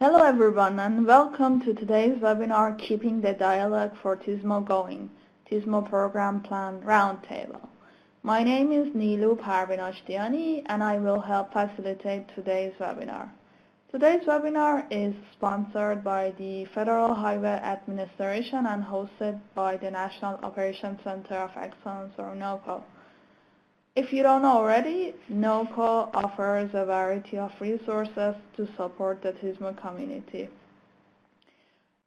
Hello everyone and welcome to today's webinar, Keeping the Dialogue for TSMO Going, TSMO Program Plan Roundtable. My name is Neelu Parvinashtiani and I will help facilitate today's webinar. Today's webinar is sponsored by the Federal Highway Administration and hosted by the National Operations Center of Excellence, or NOCO. If you don't know already, NOCO offers a variety of resources to support the TSMO community.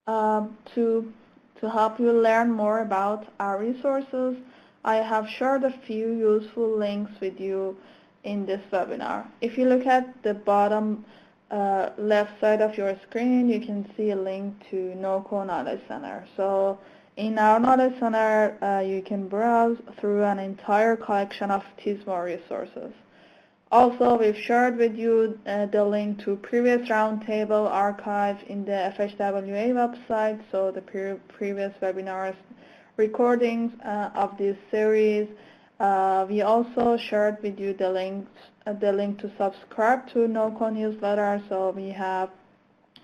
To help you learn more about our resources, I have shared a few useful links with you in this webinar. If you look at the bottom left side of your screen, you can see a link to NOCO Knowledge Center. So in our Knowledge Center, you can browse through an entire collection of TSMO resources. Also, we've shared with you the link to previous roundtable archive in the FHWA website, so the previous webinars recordings of this series. We also shared with you the link to subscribe to NOCO newsletter, so we have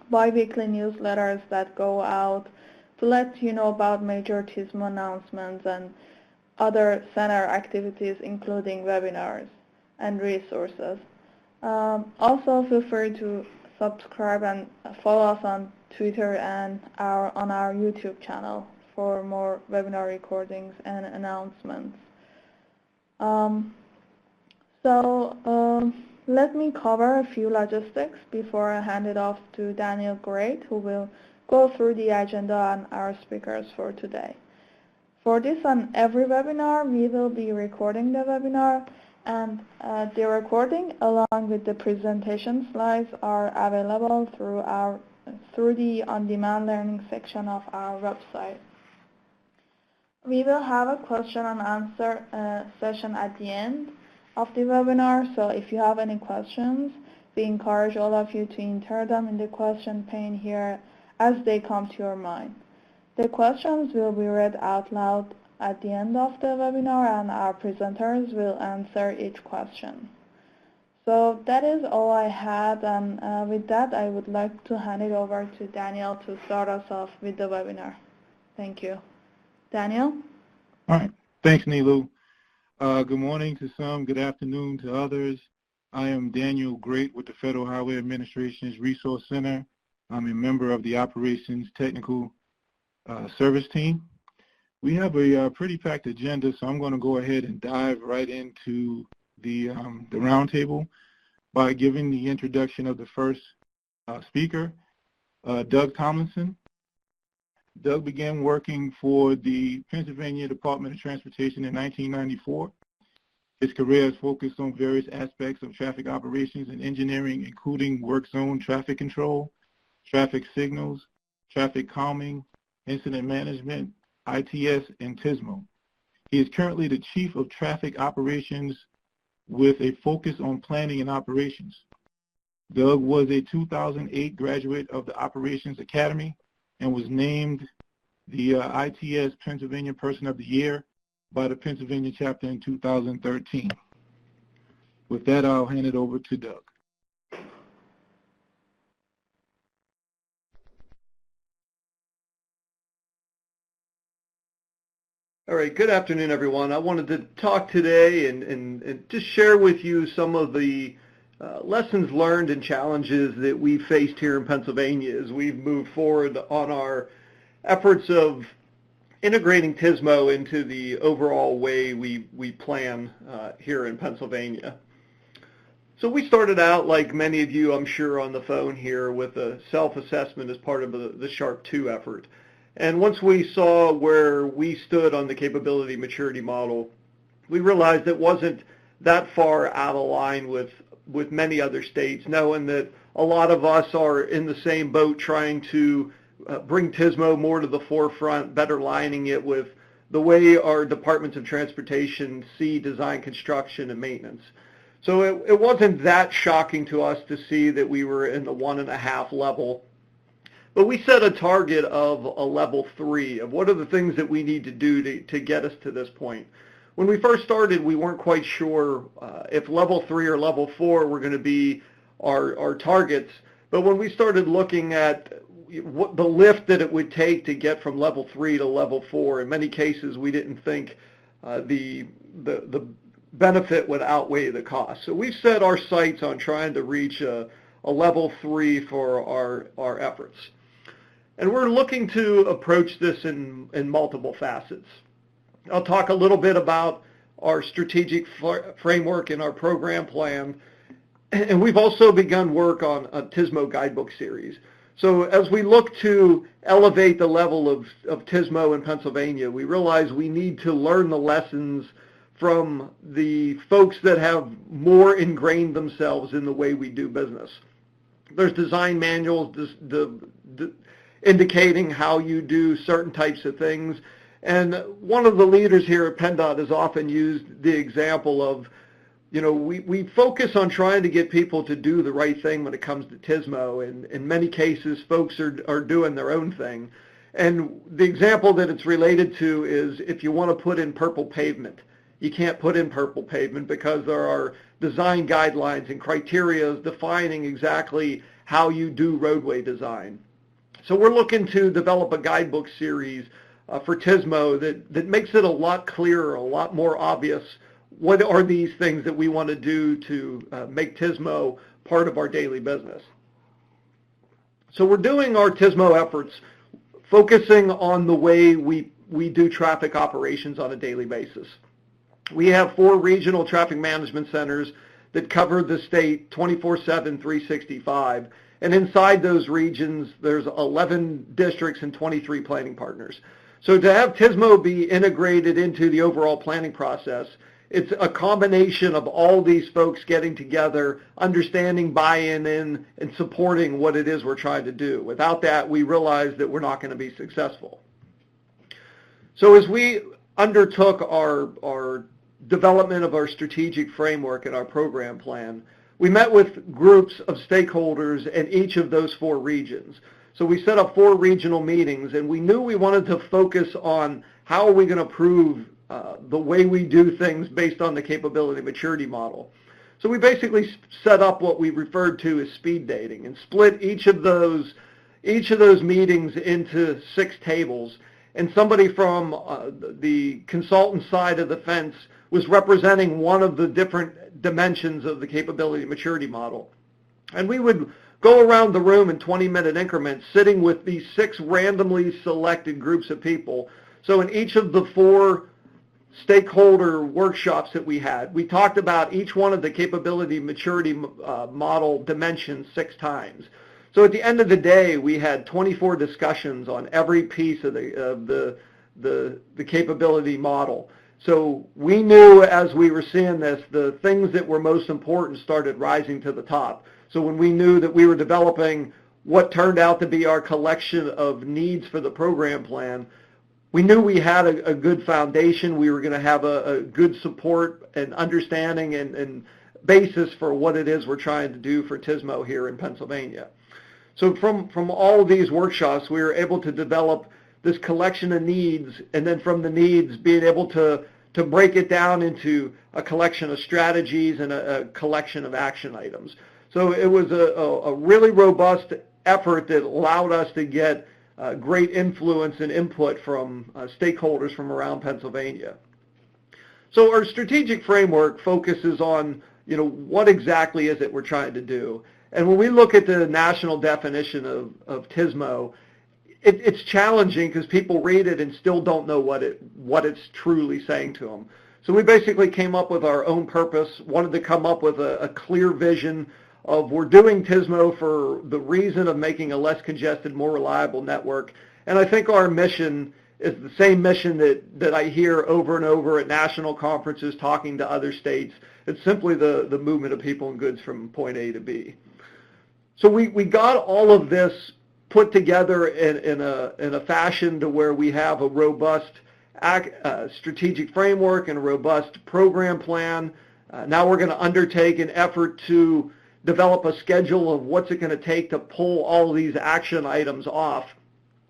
bi-weekly newsletters that go out to let you know about major TSMO announcements and other center activities, including webinars and resources. Also, feel free to subscribe and follow us on Twitter and on our YouTube channel for more webinar recordings and announcements. Let me cover a few logistics before I hand it off to Daniel Great, who will go through the agenda and our speakers for today. For this and every webinar, we will be recording the webinar, and the recording along with the presentation slides are available through the on-demand learning section of our website. We will have a question and answer session at the end of the webinar, so if you have any questions, we encourage all of you to enter them in the question pane here as they come to your mind. The questions will be read out loud at the end of the webinar, and our presenters will answer each question. So that is all I had, and with that, I would like to hand it over to Daniel to start us off with the webinar. Thank you. Daniel? All right. Thanks, Neelu. Good morning to some, good afternoon to others. I am Daniel Great with the Federal Highway Administration's Resource Center. I'm a member of the Operations Technical Service Team. We have a pretty packed agenda, so I'm going to go ahead and dive right into the roundtable by giving the introduction of the first speaker, Doug Tomlinson. Doug began working for the Pennsylvania Department of Transportation in 1994. His career has focused on various aspects of traffic operations and engineering, including work zone traffic control, traffic signals, traffic calming, incident management, ITS, and TSMO. He is currently the Chief of Traffic Operations with a focus on planning and operations. Doug was a 2008 graduate of the Operations Academy and was named the ITS Pennsylvania Person of the Year by the Pennsylvania chapter in 2013. With that, I'll hand it over to Doug. All right, good afternoon, everyone. I wanted to talk today and just share with you some of the lessons learned and challenges that we've faced here in Pennsylvania as we've moved forward on our efforts of integrating TSMO into the overall way we plan here in Pennsylvania. So we started out, like many of you, I'm sure, on the phone here with a self-assessment as part of the SHARP 2 effort. And once we saw where we stood on the capability maturity model, we realized it wasn't that far out of line with many other states, knowing that a lot of us are in the same boat trying to bring TSMO more to the forefront, better lining it with the way our departments of transportation see design, construction, and maintenance. So it wasn't that shocking to us to see that we were in the 1.5 level. But we set a target of a level 3 of what are the things that we need to do to get us to this point. When we first started, we weren't quite sure if level 3 or level 4 were going to be our targets, But when we started looking at what the lift that it would take to get from level 3 to level 4, in many cases we didn't think the benefit would outweigh the cost. So we set our sights on trying to reach a level 3 for our efforts. And we're looking to approach this in multiple facets. I'll talk a little bit about our strategic framework and our program plan. And we've also begun work on a TSMO guidebook series. So as we look to elevate the level of TSMO in Pennsylvania, we realize we need to learn the lessons from the folks that have more ingrained themselves in the way we do business. There's design manuals indicating how you do certain types of things. And one of the leaders here at PennDOT has often used the example of, we focus on trying to get people to do the right thing when it comes to TSMO, and in many cases, folks are doing their own thing. And the example that it's related to is if you want to put in purple pavement, you can't put in purple pavement because there are design guidelines and criteria defining exactly how you do roadway design. So we're looking to develop a guidebook series for TSMO that makes it a lot clearer, a lot more obvious what are these things that we want to do to make TSMO part of our daily business. So we're doing our TSMO efforts focusing on the way we do traffic operations on a daily basis. We have 4 regional traffic management centers that cover the state 24/7, 365. And inside those regions, there's 11 districts and 23 planning partners. So to have TSMO be integrated into the overall planning process, it's a combination of all these folks getting together, understanding, buy-in, and supporting what it is we're trying to do. Without that, we realize that we're not going to be successful. So as we undertook our development of our strategic framework and our program plan, we met with groups of stakeholders in each of those 4 regions. So we set up 4 regional meetings, and we knew we wanted to focus on how are we going to prove the way we do things based on the capability maturity model. So we basically set up what we referred to as speed dating and split each of those meetings into 6 tables. And somebody from the consultant side of the fence was representing one of the different dimensions of the capability maturity model. And we would go around the room in 20-minute increments, sitting with these 6 randomly selected groups of people. So in each of the 4 stakeholder workshops that we had, we talked about each one of the capability maturity model dimensions 6 times. So at the end of the day, we had 24 discussions on every piece of the capability model. So we knew as we were seeing this, the things that were most important started rising to the top. So when we knew that we were developing what turned out to be our collection of needs for the program plan, we knew we had a good foundation. We were going to have a good support and understanding and basis for what it is we're trying to do for TSMO here in Pennsylvania. So from all of these workshops, we were able to develop this collection of needs, and then from the needs, being able to break it down into a collection of strategies and a collection of action items. So it was a really robust effort that allowed us to get great influence and input from stakeholders from around Pennsylvania. So our strategic framework focuses on, what exactly is it we're trying to do. And when we look at the national definition of TSMO, it's challenging because people read it and still don't know what it's truly saying to them. So we basically came up with our own purpose, wanted to come up with a clear vision of we're doing TSMO for the reason of making a less congested, more reliable network. And I think our mission is the same mission that I hear over and over at national conferences talking to other states. It's simply the movement of people and goods from point A to B. So we got all of this put together in a fashion to where we have a robust strategic framework and a robust program plan. Now we're going to undertake an effort to develop a schedule of what's it going to take to pull all these action items off.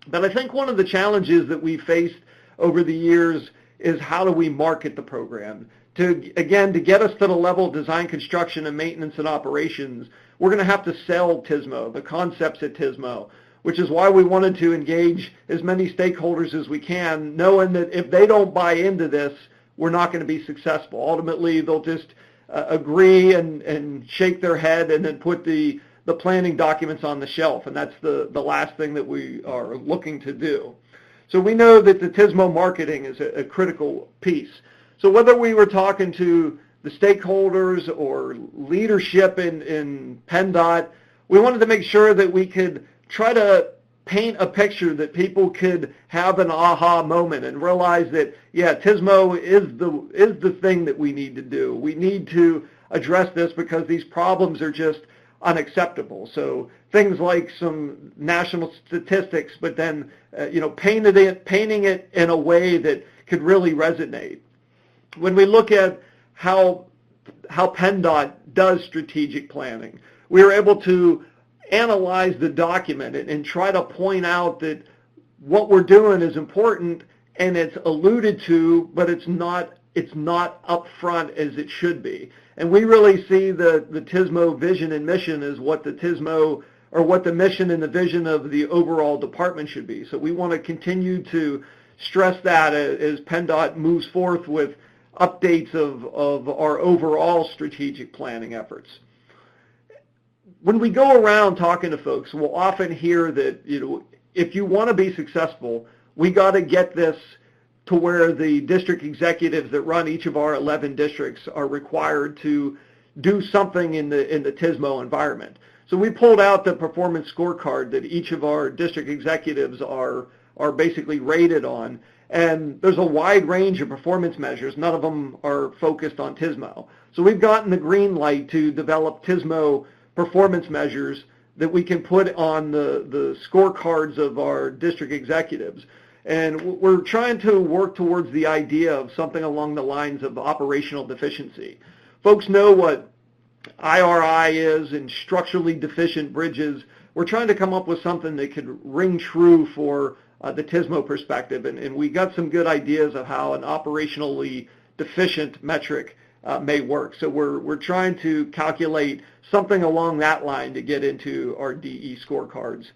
But I think one of the challenges that we faced over the years is how do we market the program? To get us to the level of design, construction, and maintenance and operations, we're going to have to sell TSMO, the concepts at TSMO, which is why we wanted to engage as many stakeholders as we can, knowing that if they don't buy into this, we're not going to be successful. Ultimately, they'll just agree and shake their head and then put the planning documents on the shelf, and that's the last thing that we are looking to do. So we know that the TSMO marketing is a critical piece. So whether we were talking to the stakeholders or leadership in PennDOT, we wanted to make sure that we could try to paint a picture that people could have an aha moment and realize that, yeah, TSMO is the thing that we need to do. We need to address this because these problems are just unacceptable. So things like some national statistics, but then painting it in a way that could really resonate. When we look at how PennDOT does strategic planning, we were able to analyze the document and try to point out that what we're doing is important and it's alluded to, but it's not upfront as it should be. And we really see the TSMO vision and mission as what the TSMO, or what the mission and the vision of the overall department should be. So we want to continue to stress that as PennDOT moves forth with updates of our overall strategic planning efforts. When we go around talking to folks, we'll often hear that, if you want to be successful, we got to get this to where the district executives that run each of our 11 districts are required to do something in the TSMO environment. So we pulled out the performance scorecard that each of our district executives are basically rated on, and there's a wide range of performance measures. None of them are focused on TSMO. So we've gotten the green light to develop TSMO performance measures that we can put on the scorecards of our district executives. And we're trying to work towards the idea of something along the lines of operational deficiency. Folks know what IRI is and structurally deficient bridges. We're trying to come up with something that could ring true for the TSMO perspective, and we got some good ideas of how an operationally deficient metric may work. So we're trying to calculate something along that line to get into our DE scorecards.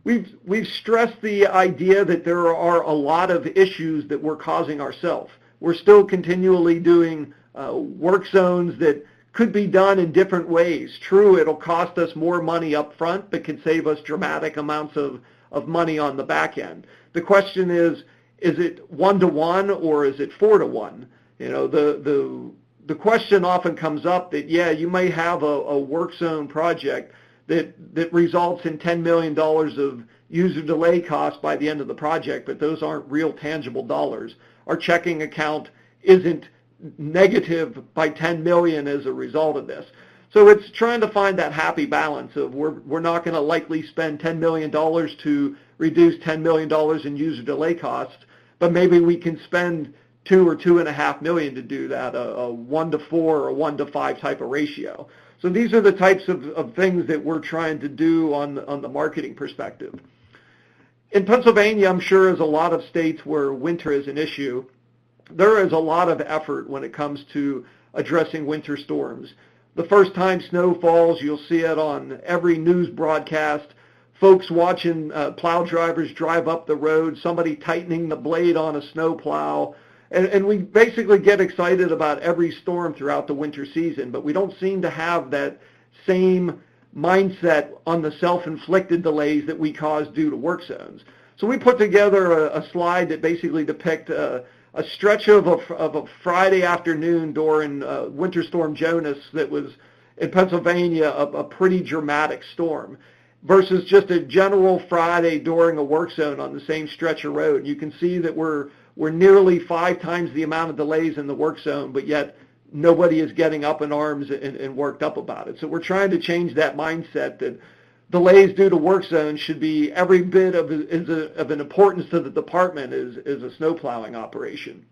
We've stressed the idea that there are a lot of issues that we're causing ourselves. We're still continually doing work zones that could be done in different ways. True, it'll cost us more money up front, but can save us dramatic amounts of money on the back end. The question is it 1-to-1 or is it 4-to-1? The question often comes up that, yeah, you may have a work zone project that results in $10 million of user delay costs by the end of the project, but those aren't real tangible dollars. Our checking account isn't negative by 10 million as a result of this. So it's trying to find that happy balance of we're not going to likely spend $10 million to reduce $10 million in user delay costs, but maybe we can spend $2 or $2.5 million to do that, a 1-to-4 or 1-to-5 type of ratio. So these are the types of things that we're trying to do on the marketing perspective. In Pennsylvania, I'm sure as a lot of states where winter is an issue, there is a lot of effort when it comes to addressing winter storms. The first time snow falls, you'll see it on every news broadcast. Folks watching plow drivers drive up the road, somebody tightening the blade on a snow plow. And we basically get excited about every storm throughout the winter season, but we don't seem to have that same mindset on the self-inflicted delays that we cause due to work zones. So we put together a slide that basically depicts a stretch of a Friday afternoon during Winter Storm Jonas that was in Pennsylvania a pretty dramatic storm versus just a general Friday during a work zone on the same stretch of road. You can see that we're nearly 5 times the amount of delays in the work zone, but yet nobody is getting up in arms and worked up about it. So we're trying to change that mindset that delays due to work zones should be every bit of an importance to the department as a snow plowing operation.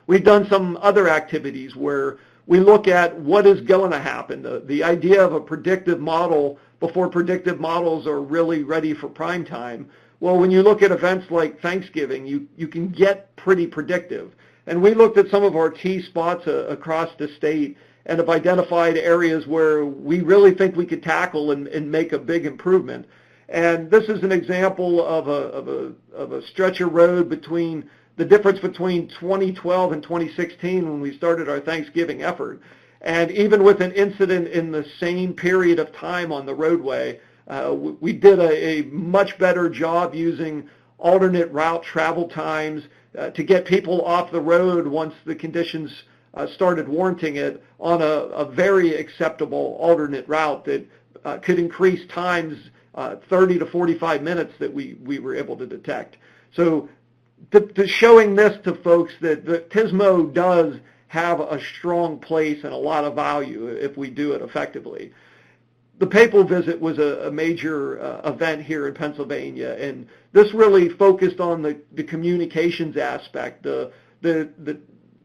We've done some other activities where we look at what is going to happen, the idea of a predictive model before predictive models are really ready for prime time. Well, when you look at events like Thanksgiving, you can get pretty predictive. And we looked at some of our key spots across the state, and have identified areas where we really think we could tackle and make a big improvement. And this is an example of a stretch of road between the difference between 2012 and 2016 when we started our Thanksgiving effort. And even with an incident in the same period of time on the roadway, we did a much better job using alternate route travel times to get people off the road once the conditions started warranting it on a very acceptable alternate route that could increase times 30 to 45 minutes that we were able to detect. So to showing this to folks that TSMO does have a strong place and a lot of value if we do it effectively. The papal visit was a major event here in Pennsylvania, and this really focused on the communications aspect, the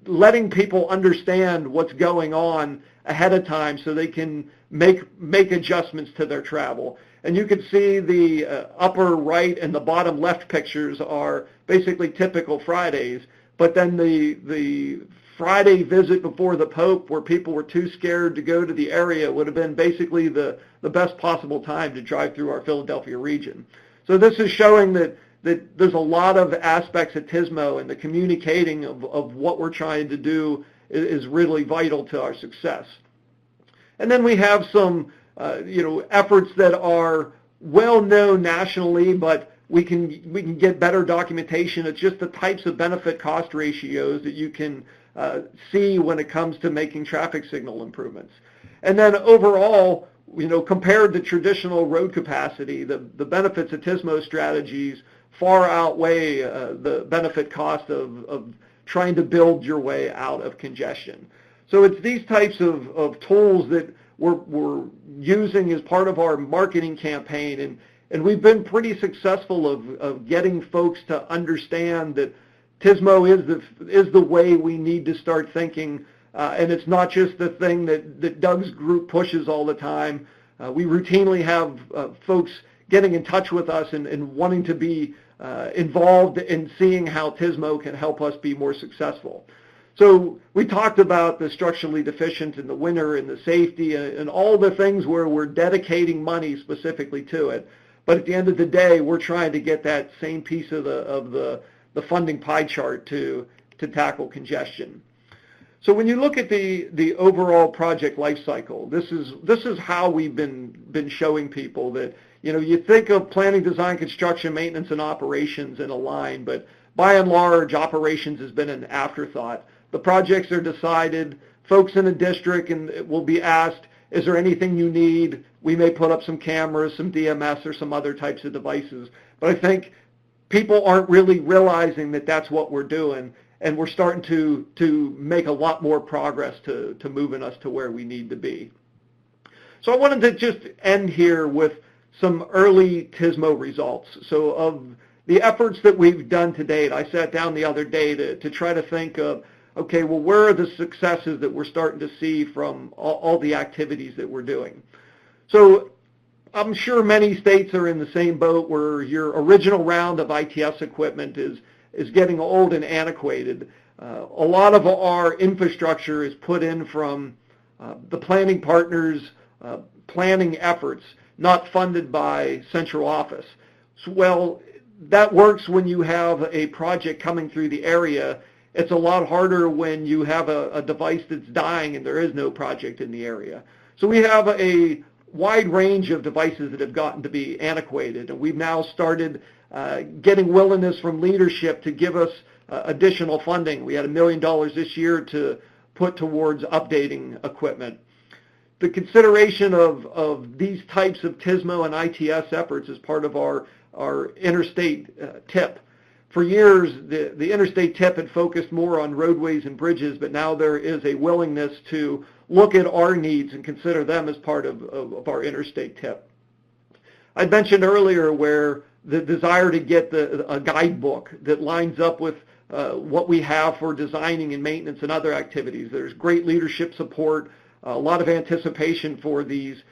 letting people understand what's going on ahead of time so they can make adjustments to their travel. And you can see the upper right and the bottom left pictures are basically typical Fridays, but then the Friday visit before the Pope where people were too scared to go to the area would have been basically the best possible time to drive through our Philadelphia region. So this is showing that there's a lot of aspects of TSMO, and the communicating of what we're trying to do is really vital to our success. And then we have some efforts that are well known nationally, but we can get better documentation. It's just the types of benefit cost ratios that you can see when it comes to making traffic signal improvements. And then overall, compared to traditional road capacity, the benefits of TSMO strategies far outweigh the benefit cost of trying to build your way out of congestion. So it's these types of tools that we're using as part of our marketing campaign, and we've been pretty successful of getting folks to understand that TSMO is the way we need to start thinking, and it's not just the thing that Doug's group pushes all the time. We routinely have folks getting in touch with us and wanting to be involved in seeing how TSMO can help us be more successful. So we talked about the structurally deficient and the winter and the safety and all the things where we're dedicating money specifically to it. But at the end of the day, we're trying to get that same piece of the funding pie chart to tackle congestion. So when you look at the overall project life cycle, this is how we've been showing people that you think of planning, design, construction, maintenance, and operations in a line, but by and large, operations has been an afterthought. The projects are decided. Folks in the district will be asked, is there anything you need? We may put up some cameras, some DMS, or some other types of devices. But I think people aren't really realizing that that's what we're doing, and we're starting to make a lot more progress to moving us to where we need to be. So I wanted to just end here with some early TSMO results. So of the efforts that we've done to date, I sat down the other day to try to think of, okay, well, where are the successes that we're starting to see from all the activities that we're doing? So I'm sure many states are in the same boat where your original round of ITS equipment is getting old and antiquated. A lot of our infrastructure is put in from the planning partners' planning efforts, not funded by central office. So, well, that works when you have a project coming through the area. It's a lot harder when you have a device that's dying and there is no project in the area. So we have a wide range of devices that have gotten to be antiquated, and we've now started getting willingness from leadership to give us additional funding. We had $1 million this year to put towards updating equipment. The consideration of these types of TSMO and ITS efforts as part of our interstate TIP. For years, the interstate TIP had focused more on roadways and bridges, but now there is a willingness to look at our needs and consider them as part of our interstate TIP. I mentioned earlier where the desire to get a guidebook that lines up with what we have for designing and maintenance and other activities. There's great leadership support, a lot of anticipation for these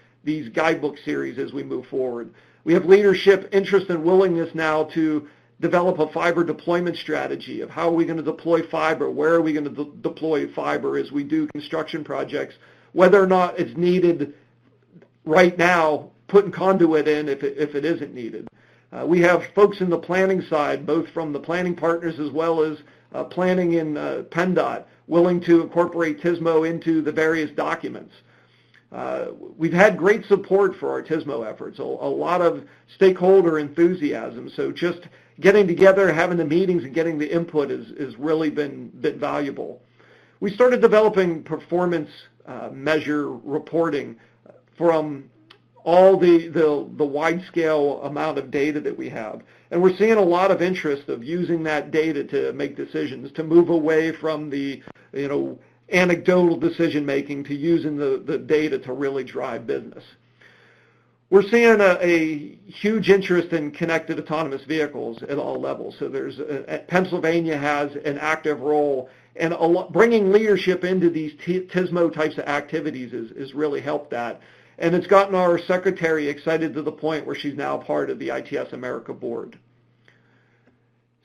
guidebook series as we move forward. We have leadership interest and willingness now to develop a fiber deployment strategy of how are we going to deploy fiber, where are we going to deploy fiber as we do construction projects whether or not it's needed right now, putting conduit in if it isn't needed. We have folks in the planning side, both from the planning partners as well as planning in PennDOT, willing to incorporate TSMO into the various documents. We've had great support for our TSMO efforts, a lot of stakeholder enthusiasm. So just getting together, having the meetings, and getting the input has really been valuable. We started developing performance measure reporting from all the wide-scale amount of data that we have. And we're seeing a lot of interest of using that data to make decisions, to move away from the anecdotal decision-making to using the data to really drive business. We're seeing a huge interest in connected autonomous vehicles at all levels. So Pennsylvania has an active role, and bringing leadership into these TSMO types of activities has really helped that. And it's gotten our secretary excited to the point where she's now part of the ITS America board.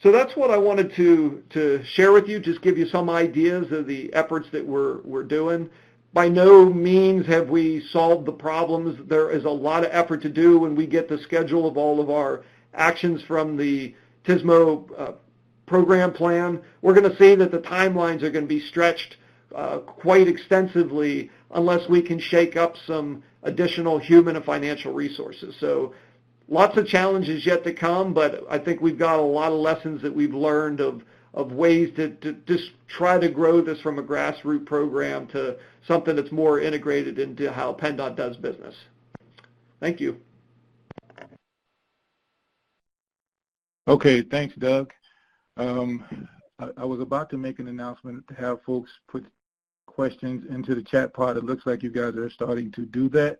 So that's what I wanted to share with you, just give you some ideas of the efforts that we're doing. By no means have we solved the problems. There is a lot of effort to do when we get the schedule of all of our actions from the TSMO program plan. We're going to see that the timelines are going to be stretched quite extensively unless we can shake up some additional human and financial resources. So lots of challenges yet to come, but I think we've got a lot of lessons that we've learned of ways to just try to grow this from a grassroots program to something that's more integrated into how PennDOT does business. Thank you. Okay, thanks, Doug. I was about to make an announcement to have folks put questions into the chat pod. It looks like you guys are starting to do that.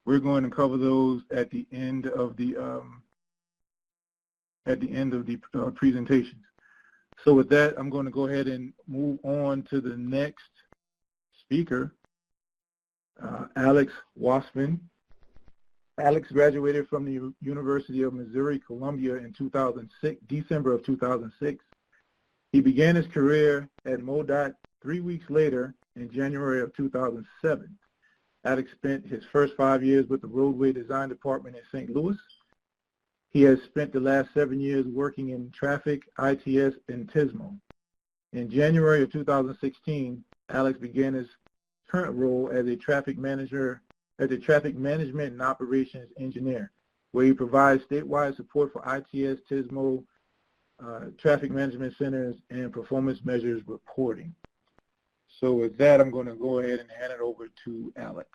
We're going to cover those at the end of the presentations. So with that, I'm going to go ahead and move on to the next speaker, Alex Wassman. Alex graduated from the University of Missouri-Columbia in December of 2006. He began his career at MoDOT 3 weeks later in January of 2007. Alex spent his first 5 years with the Roadway Design Department in St. Louis. He has spent the last 7 years working in traffic, ITS, and TSMO. In January of 2016, Alex began his current role as a traffic management and operations engineer, where he provides statewide support for ITS, TSMO, traffic management centers, and performance measures reporting. So with that, I'm going to go ahead and hand it over to Alex.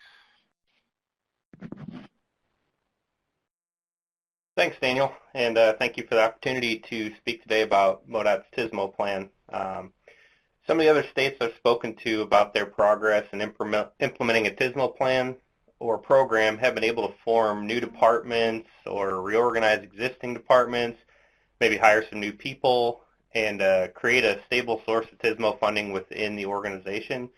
Thanks, Daniel, and thank you for the opportunity to speak today about MoDOT's TSMO plan. Some of the other states I've spoken to about their progress in implementing a TSMO plan or program have been able to form new departments or reorganize existing departments, maybe hire some new people, and create a stable source of TSMO funding within the organization.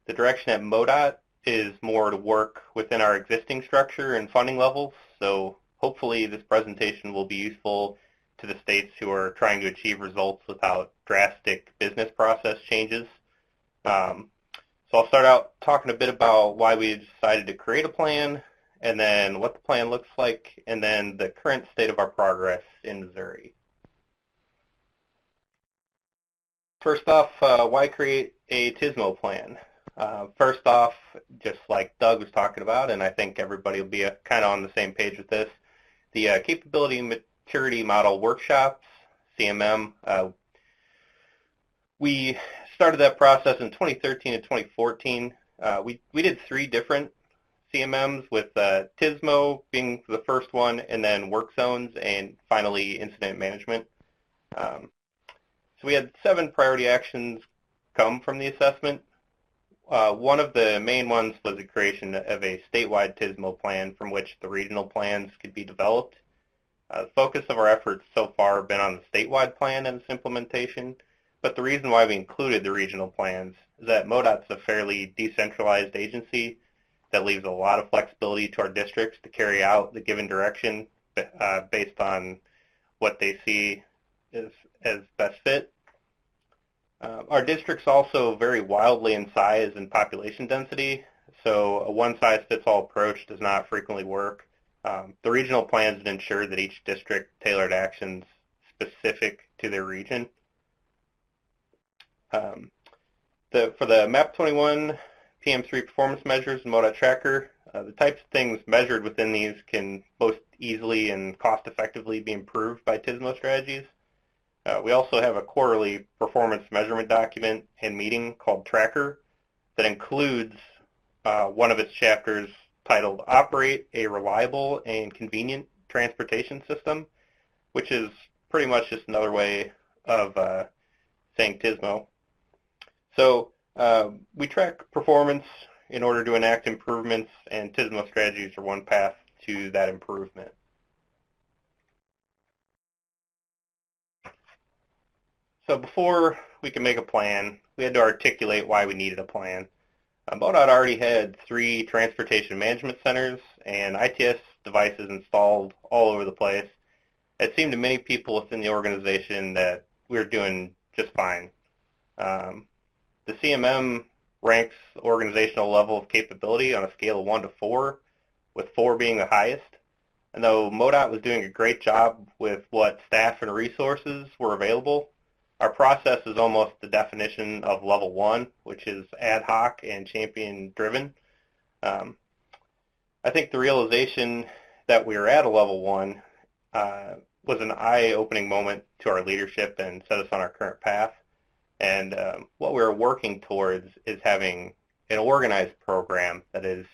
The direction at MoDOT is more to work within our existing structure and funding levels, so hopefully this presentation will be useful to the states who are trying to achieve results without drastic business process changes. So I'll start out talking a bit about why we decided to create a plan, and then what the plan looks like, and then the current state of our progress in Missouri. First off, why create a TSMO plan? First off, just like Doug was talking about, and I think everybody will be kind of on the same page with this, the Capability Maturity Model Workshops, CMM, we started that process in 2013 and 2014. We did 3 different CMMs, with TSMO being the first one, and then work zones, and finally incident management. So we had 7 priority actions come from the assessment. One of the main ones was the creation of a statewide TSMO plan from which the regional plans could be developed. The focus of our efforts so far have been on the statewide plan and its implementation, but the reason why we included the regional plans is that MoDOT's a fairly decentralized agency that leaves a lot of flexibility to our districts to carry out the given direction based on what they see as best fit. Our district's also vary wildly in size and population density, so a one-size-fits-all approach does not frequently work. The regional plans ensure that each district tailored actions specific to their region. For the MAP 21 PM3 performance measures and MODOT tracker, the types of things measured within these can most easily and cost-effectively be improved by TSMO strategies. We also have a quarterly performance measurement document and meeting called Tracker that includes one of its chapters titled Operate a Reliable and Convenient Transportation System, which is pretty much just another way of saying TSMO. So we track performance in order to enact improvements, and TSMO strategies are one path to that improvement. So before we could make a plan, we had to articulate why we needed a plan. ODOT already had 3 transportation management centers and ITS devices installed all over the place. It seemed to many people within the organization that we were doing just fine. The CMM ranks organizational level of capability on a scale of 1 to 4, with 4 being the highest. And though MODOT was doing a great job with what staff and resources were available, our process is almost the definition of level 1, which is ad hoc and champion-driven. I think the realization that we were at a level 1 was an eye-opening moment to our leadership and set us on our current path. And what we're working towards is having an organized program that is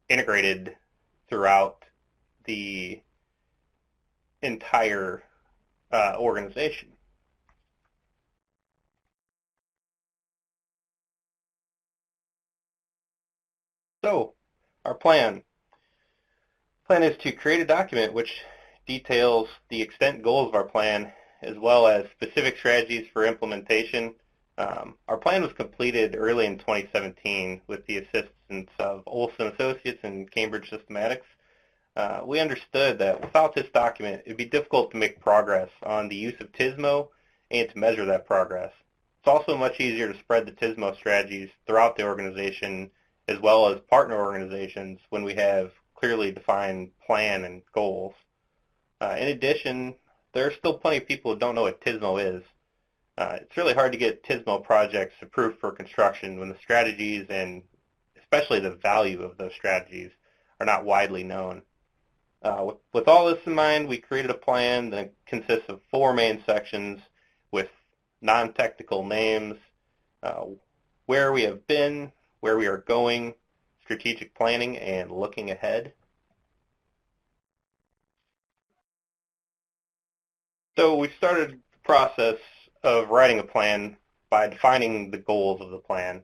integrated throughout the entire organization. So, our plan is to create a document which details the extent and goals of our plan, as well as specific strategies for implementation. Our plan was completed early in 2017 with the assistance of Olson Associates and Cambridge Systematics. We understood that without this document, it would be difficult to make progress on the use of TSMO and to measure that progress. It's also much easier to spread the TSMO strategies throughout the organization, as well as partner organizations, when we have clearly defined plan and goals. In addition, there are still plenty of people who don't know what TSMO is. It's really hard to get TSMO projects approved for construction when the strategies and especially the value of those strategies are not widely known. With all this in mind, we created a plan that consists of 4 main sections with non-technical names, where we have been, where we are going, strategic planning, and looking ahead. So we started the process of writing a plan by defining the goals of the plan.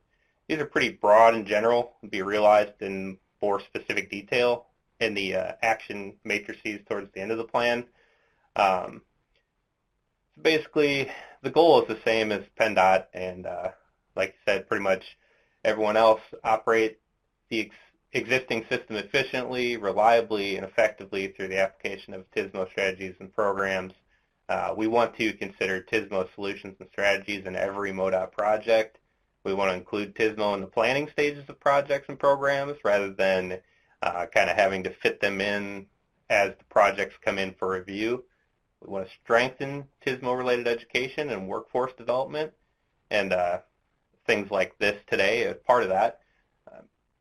These are pretty broad and general and be realized in more specific detail in the action matrices towards the end of the plan. Basically, the goal is the same as PennDOT, and like I said, pretty much everyone else: operate the existing system efficiently, reliably, and effectively through the application of TSMO strategies and programs. We want to consider TSMO solutions and strategies in every MODOT project. We want to include TSMO in the planning stages of projects and programs rather than kind of having to fit them in as the projects come in for review. We want to strengthen TSMO-related education and workforce development, and things like this today as part of that.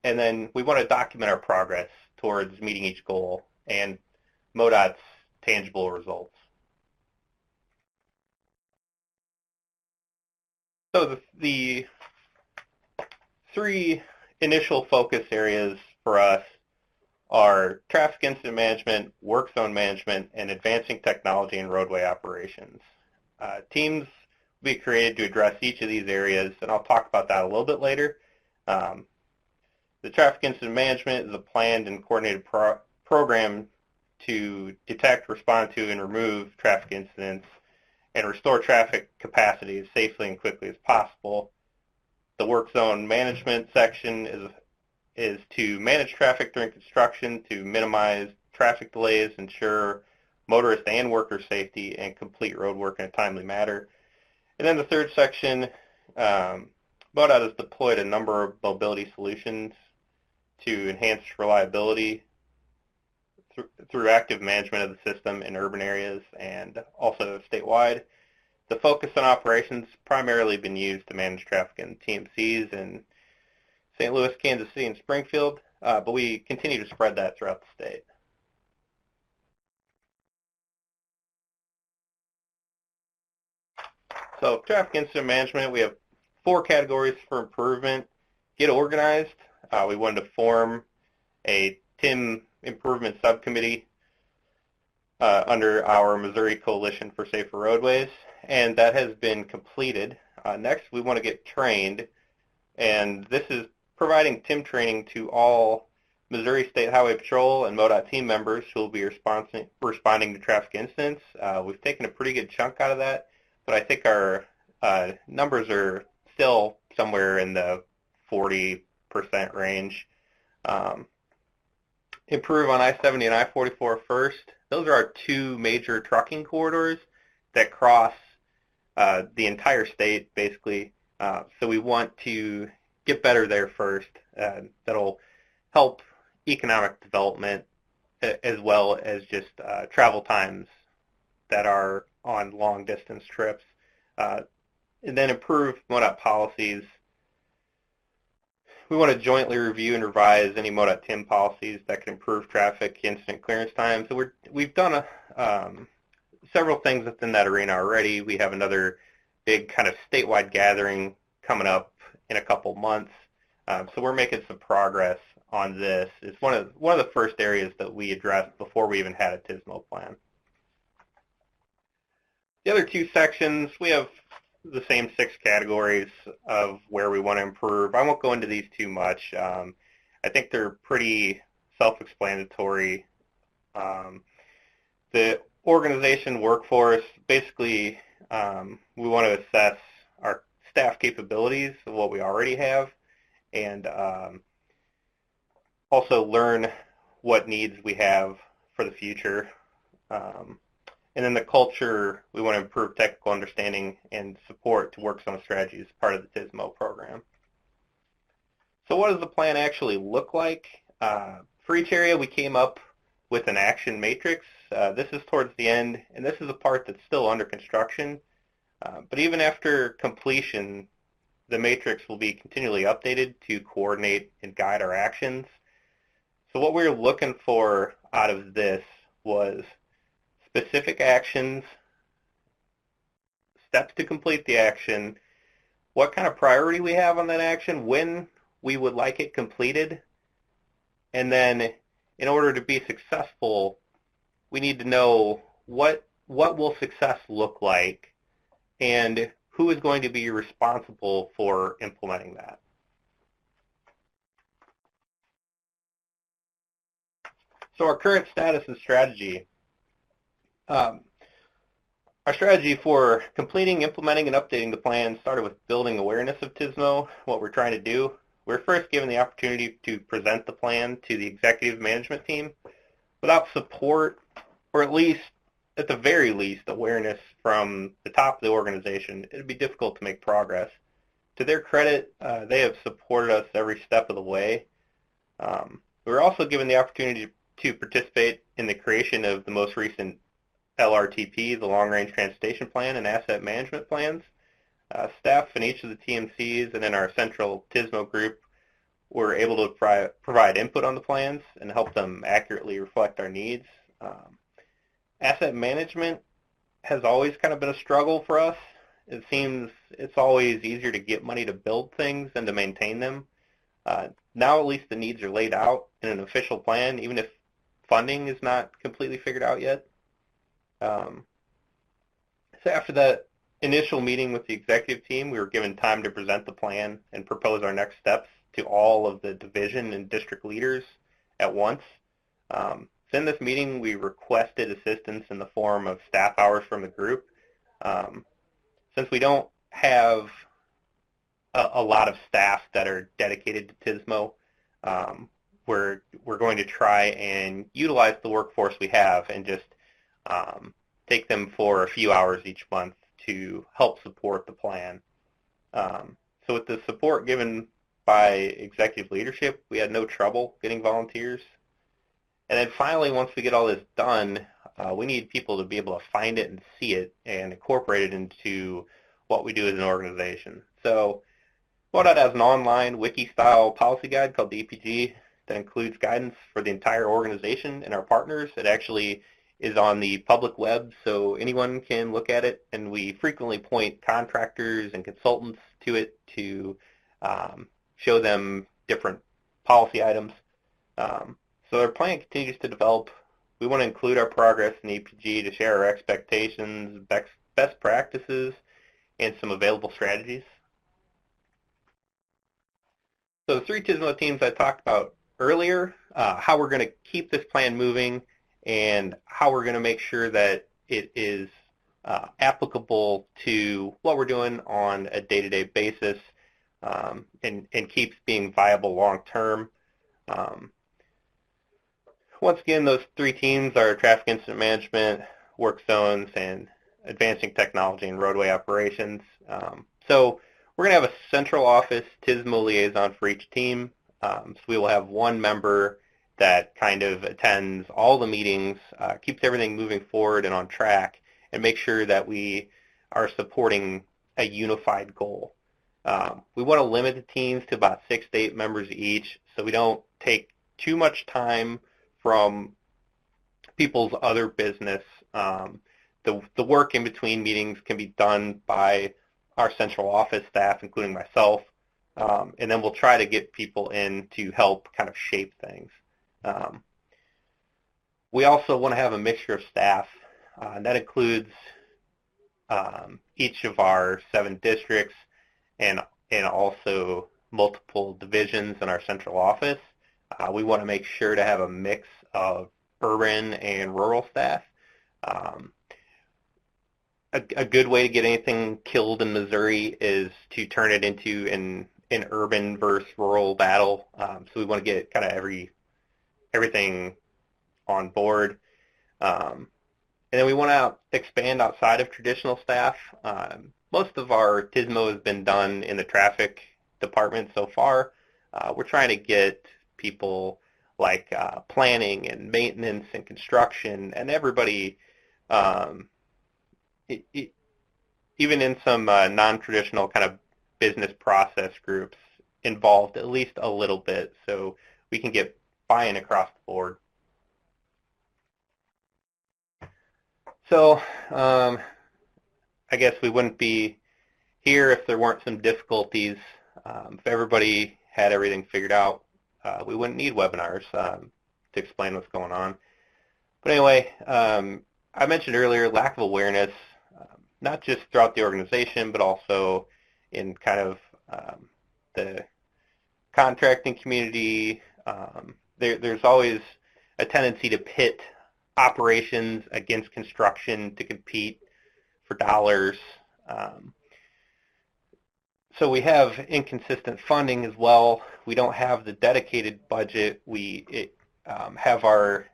And then we want to document our progress towards meeting each goal and MODOT's tangible results. So the 3 initial focus areas for us are traffic incident management, work zone management, and advancing technology in roadway operations. Teams will be created to address each of these areas, and I'll talk about that a little bit later. The traffic incident management is a planned and coordinated program to detect, respond to, and remove traffic incidents and restore traffic capacity as safely and quickly as possible. The work zone management section is to manage traffic during construction to minimize traffic delays, ensure motorist and worker safety, and complete road work in a timely manner. And then the third section, MODOT has deployed a number of mobility solutions to enhance reliability through active management of the system in urban areas and also statewide. The focus on operations primarily been used to manage traffic in TMCs in St. Louis, Kansas City, and Springfield, but we continue to spread that throughout the state. So traffic incident management, we have 4 categories for improvement. Get organized. We wanted to form a TIM improvement subcommittee under our Missouri Coalition for Safer Roadways, and that has been completed. Next, we want to get trained, and this is providing TIM training to all Missouri State Highway Patrol and MoDOT team members who will be responding to traffic incidents. We've taken a pretty good chunk out of that, but I think our numbers are still somewhere in the 40% range. Improve on I-70 and I-44 first. Those are our 2 major trucking corridors that cross the entire state, basically. So we want to get better there first. That'll help economic development as well as just travel times that are on long-distance trips. And then improve MoDOT policies. We want to jointly review and revise any MoDOT TIM policies that can improve traffic incident clearance time. So we've done several things within that arena already. We have another big kind of statewide gathering coming up in a couple months. So we're making some progress on this. It's one of the first areas that we addressed before we even had a TSMO plan. The other 2 sections, we have the same 6 categories of where we want to improve. I won't go into these too much. I think they're pretty self-explanatory. The organization workforce, basically, we want to assess our staff capabilities of what we already have and also learn what needs we have for the future. And then the culture, we want to improve technical understanding and support to work on strategy as part of the TSMO program. So what does the plan actually look like? For each area, we came up with an action matrix. This is towards the end, and this is a part that's still under construction. But even after completion, the matrix will be continually updated to coordinate and guide our actions. So what we were looking for out of this was specific actions, steps to complete the action, what kind of priority we have on that action, when we would like it completed, and then in order to be successful, we need to know what will success look like and who is going to be responsible for implementing that. So our current status and strategy. Our strategy for completing, implementing, and updating the plan started with building awareness of TSMO, what we're trying to do. We're first given the opportunity to present the plan to the executive management team. Without support, or at the very least, awareness from the top of the organization, it would be difficult to make progress. To their credit, they have supported us every step of the way. We were also given the opportunity to participate in the creation of the most recent LRTP, the Long Range Transportation Plan, and Asset Management Plans. Staff in each of the TMCs and in our central TSMO group were able to provide input on the plans and help them accurately reflect our needs. Asset management has always kind of been a struggle for us. It seems it's always easier to get money to build things than to maintain them. Now at least the needs are laid out in an official plan, even if funding is not completely figured out yet. So after that initial meeting with the executive team, we were given time to present the plan and propose our next steps to all of the division and district leaders at once. So in this meeting, we requested assistance in the form of staff hours from the group. Since we don't have a lot of staff that are dedicated to TSMO, we're going to try and utilize the workforce we have and just take them for a few hours each month to help support the plan. So with the support given by executive leadership. We had no trouble getting volunteers. And then finally, once we get all this done, we need people to be able to find it and see it and incorporate it into what we do as an organization. So ODOT has an online wiki-style policy guide called the EPG that includes guidance for the entire organization and our partners. It actually is on the public web, so anyone can look at it, and we frequently point contractors and consultants to it to show them different policy items. So our plan continues to develop. We want to include our progress in EPG to share our expectations, best practices, and some available strategies. So the 3 TSMO teams I talked about earlier, how we're going to keep this plan moving, and how we're going to make sure that it is applicable to what we're doing on a day-to-day basis, and keeps being viable long-term. Once again, those 3 teams are traffic incident management, work zones, and advancing technology and roadway operations. So we're going to have a central office TSMO liaison for each team. So we will have one member that kind of attends all the meetings, keeps everything moving forward and on track, and make sure that we are supporting a unified goal. We want to limit the teams to about 6 to 8 members each, so we don't take too much time from people's other business. The work in between meetings can be done by our central office staff, including myself, and then we'll try to get people in to help kind of shape things. We also want to have a mixture of staff, and that includes each of our 7 districts and also multiple divisions in our central office. We want to make sure to have a mix of urban and rural staff. A good way to get anything killed in Missouri is to turn it into an urban versus rural battle. So we want to get kind of everything on board. And then we want to expand outside of traditional staff. Most of our TSMO has been done in the traffic department so far. We're trying to get people like planning and maintenance and construction and everybody, even in some non-traditional kind of business process groups, involved at least a little bit so we can get buy-in across the board. So I guess we wouldn't be here if there weren't some difficulties. If everybody had everything figured out, we wouldn't need webinars to explain what's going on. But anyway, I mentioned earlier lack of awareness, not just throughout the organization, but also in kind of the contracting community. There's always a tendency to pit operations against construction to compete for dollars. So we have inconsistent funding as well. We don't have the dedicated budget. We have our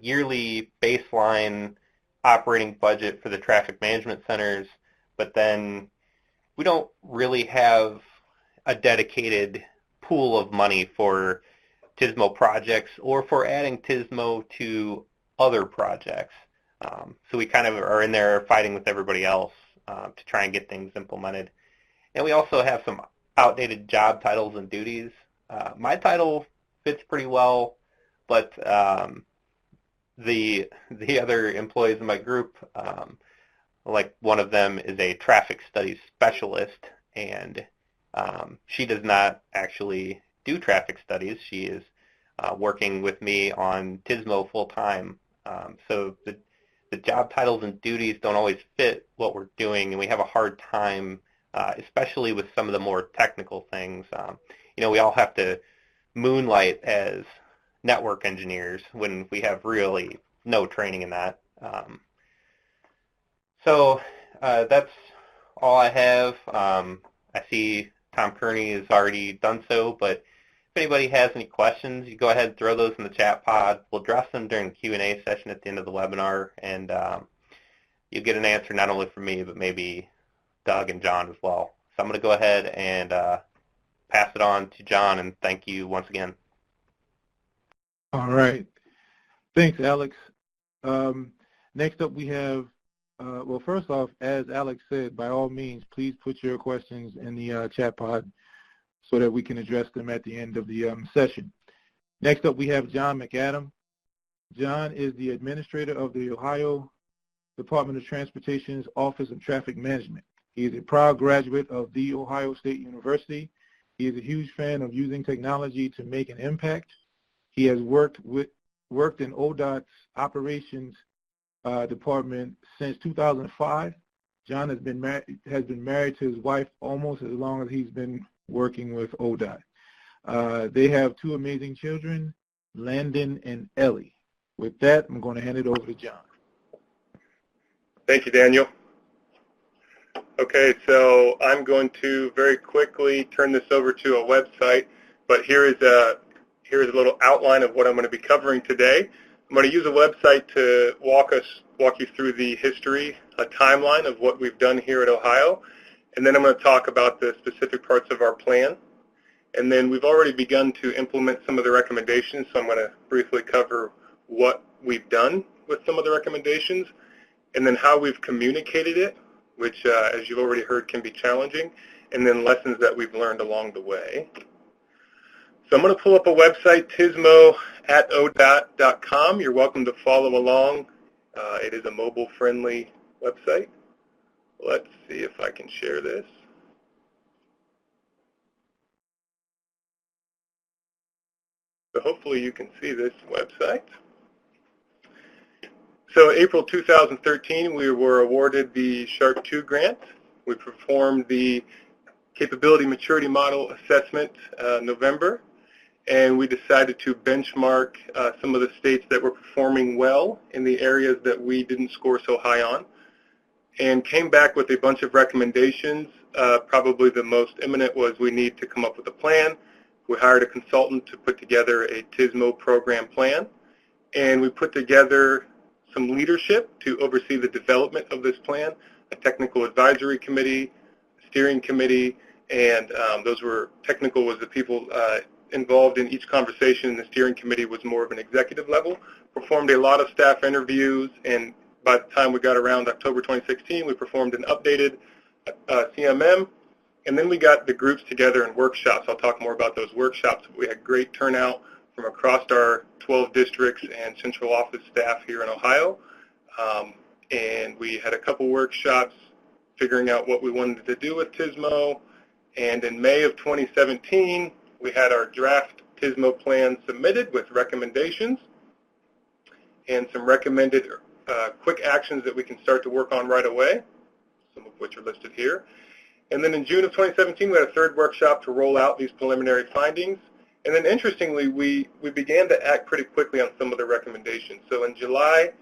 yearly baseline operating budget for the traffic management centers, but then we don't really have a dedicated pool of money for TSMO projects or for adding TSMO to other projects. So we kind of are in there fighting with everybody else to try and get things implemented. And we also have some outdated job titles and duties. My title fits pretty well, but the other employees in my group, like one of them is a traffic studies specialist, and she does not actually do traffic studies. She is working with me on TSMO full-time. So the job titles and duties don't always fit what we're doing, and we have a hard time, especially with some of the more technical things. We all have to moonlight as network engineers when we have really no training in that. So that's all I have. I see Tom Kearney has already done so, but if anybody has any questions, you go ahead and throw those in the chat pod. We'll address them during the Q&A session at the end of the webinar, and you'll get an answer not only from me, but maybe Doug and John as well. So I'm going to go ahead and pass it on to John, and thank you once again. All right. Thanks, Alex. Next up we have, well, first off, as Alex said, by all means, please put your questions in the chat pod so that we can address them at the end of the session. Next up we have John Macadam. John is the administrator of the Ohio Department of Transportation's Office of Traffic Management. He is a proud graduate of The Ohio State University. He is a huge fan of using technology to make an impact. He has worked in ODOT's operations department since 2005. John has been married to his wife almost as long as he's been working with ODOT. They have two amazing children, Landon and Ellie. With that, I'm going to hand it over to John. Thank you, Daniel. Okay, so I'm going to very quickly turn this over to a website, but here is a little outline of what I'm going to be covering today. I'm going to use a website to walk you through the history, a timeline of what we've done here at Ohio, and then I'm going to talk about the specific parts of our plan. And then we've already begun to implement some of the recommendations, so I'm going to briefly cover what we've done with some of the recommendations, and then how we've communicated it, which, as you've already heard, can be challenging, and then lessons that we've learned along the way. So I'm going to pull up a website, TSMO@odot.com. You're welcome to follow along. It is a mobile-friendly website. Let's see if I can share this. So hopefully you can see this website. So April 2013, we were awarded the Shark 2 grant. We performed the Capability Maturity Model Assessment November, and we decided to benchmark some of the states that were performing well in the areas that we didn't score so high on, and came back with a bunch of recommendations. Probably the most imminent was we need to come up with a plan. We hired a consultant to put together a TSMO program plan, and we put together some leadership to oversee the development of this plan, a technical advisory committee, steering committee, and technical was the people involved in each conversation. The steering committee was more of an executive level, performed a lot of staff interviews, and by the time we got around October 2016, we performed an updated CMM, and then we got the groups together in workshops. I'll talk more about those workshops. We had great turnout from across our 12 districts and central office staff here in Ohio. And we had a couple workshops figuring out what we wanted to do with TSMO. And in May of 2017, we had our draft TSMO plan submitted with recommendations and some recommended quick actions that we can start to work on right away, some of which are listed here. And then in June of 2017, we had a third workshop to roll out these preliminary findings. And then interestingly, we began to act pretty quickly on some of the recommendations. So in July,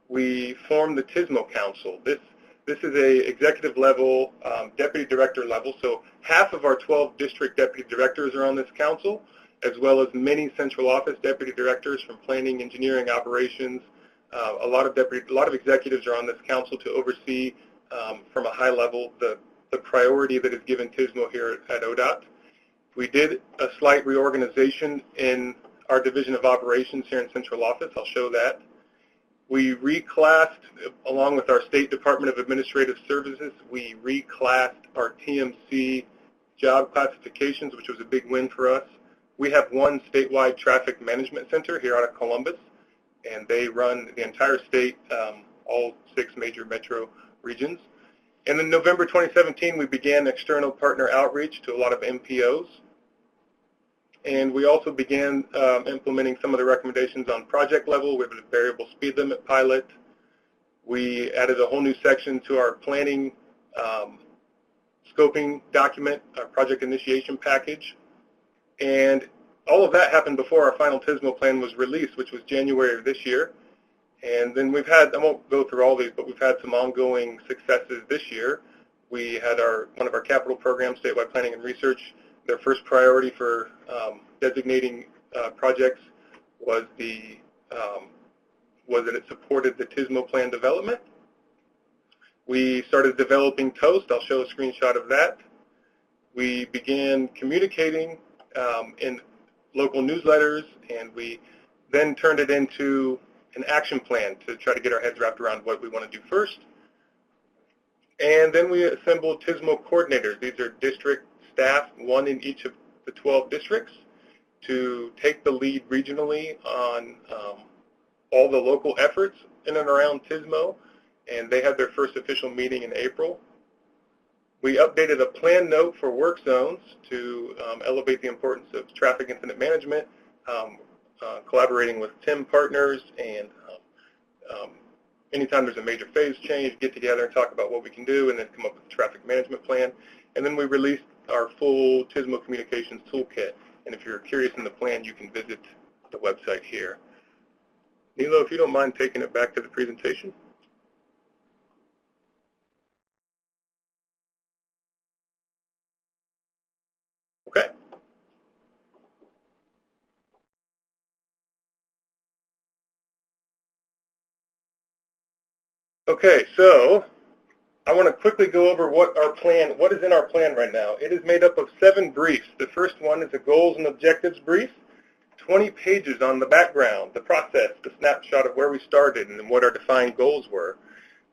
we formed the TSMO Council. This is a executive level, deputy director level. So half of our 12 district deputy directors are on this council, as well as many central office deputy directors from planning, engineering, operations. A lot of executives are on this council to oversee from a high level the priority that is given TSMO here at ODOT. We did a slight reorganization in our division of operations here in central office. I'll show that. We reclassed, along with our State Department of Administrative Services, we reclassed our TMC job classifications, which was a big win for us. We have one statewide traffic management center here out of Columbus, and they run the entire state, all 6 major metro regions. And in November 2017, we began external partner outreach to a lot of MPOs. And we also began implementing some of the recommendations on project level. We have a variable speed limit pilot. We added a whole new section to our planning scoping document, our project initiation package. And all of that happened before our final TSMO plan was released, which was January of this year. And then we've had, I won't go through all these, but we've had some ongoing successes this year. We had one of our capital programs, Statewide Planning and Research. Their first priority for designating projects was that it supported the TSMO plan development. We started developing TOAST. I'll show a screenshot of that. we began communicating in local newsletters, and we then turned it into an action plan to try to get our heads wrapped around what we want to do first. And then we assembled TSMO coordinators. These are district staff, one in each of the 12 districts, to take the lead regionally on all the local efforts in and around TSMO, and they had their first official meeting in April. We updated a plan note for work zones to elevate the importance of traffic incident management, collaborating with TIM partners, and anytime there's a major phase change, get together and talk about what we can do, and then come up with a traffic management plan. And then we released our full TSMO Communications Toolkit. And if you're curious in the plan, you can visit the website here. Nilo, if you don't mind taking it back to the presentation. Okay. Okay, so I want to quickly go over what is in our plan right now. It is made up of 7 briefs. The first one is a goals and objectives brief, 20 pages on the background, the process, the snapshot of where we started and what our defined goals were.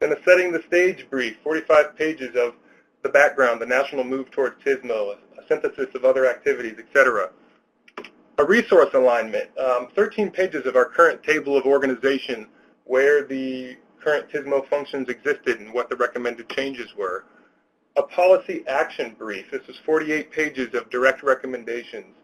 Then a setting the stage brief, 45 pages of the background, the national move towards TSMO, a synthesis of other activities, etc. A resource alignment, 13 pages of our current table of organization, where the current TSMO functions existed and what the recommended changes were. A policy action brief. This is 48 pages of direct recommendations,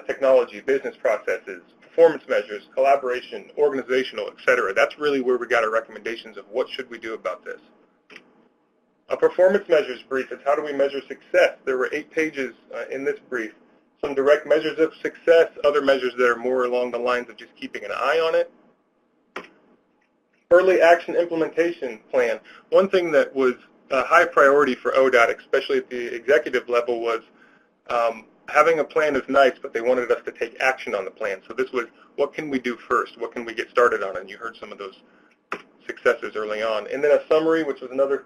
technology, business processes, performance measures, collaboration, organizational, etc. That's really where we got our recommendations of what should we do about this. A performance measures brief is how do we measure success. There were 8 pages in this brief. Some direct measures of success, other measures that are more along the lines of just keeping an eye on it. Early action implementation plan. One thing that was a high priority for ODOT, especially at the executive level, was having a plan is nice, but they wanted us to take action on the plan. So this was, what can we do first? What can we get started on? And you heard some of those successes early on. And then a summary, which was another,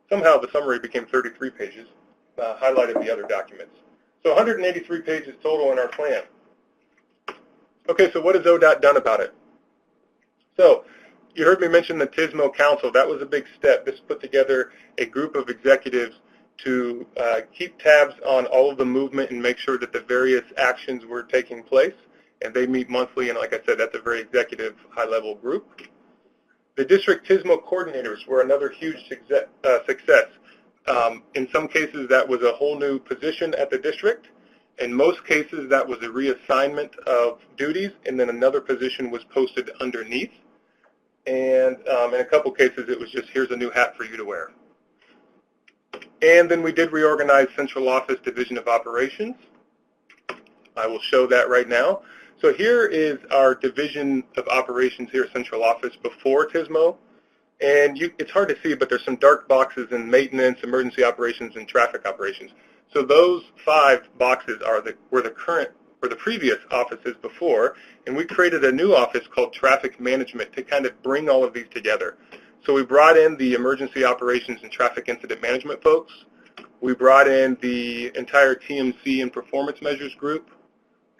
somehow the summary became 33 pages, highlighted the other documents. So 183 pages total in our plan. Okay, so what has ODOT done about it? So you heard me mention the TSMO Council. That was a big step. This put together a group of executives to keep tabs on all of the movement and make sure that the various actions were taking place. And they meet monthly, and like I said, that's a very executive, high-level group. The district TSMO coordinators were another huge success. In some cases, that was a whole new position at the district. In most cases, that was a reassignment of duties, and then another position was posted underneath. And in a couple cases, it was just, here's a new hat for you to wear. And then we did reorganize Central Office Division of Operations. I will show that right now. So here is our Division of Operations here at Central Office before TSMO. And it's hard to see, but there's some dark boxes in maintenance, emergency operations, and traffic operations. So those 5 boxes were the previous offices before, and we created a new office called Traffic Management to kind of bring all of these together. So we brought in the emergency operations and traffic incident management folks. We brought in the entire TMC and performance measures group,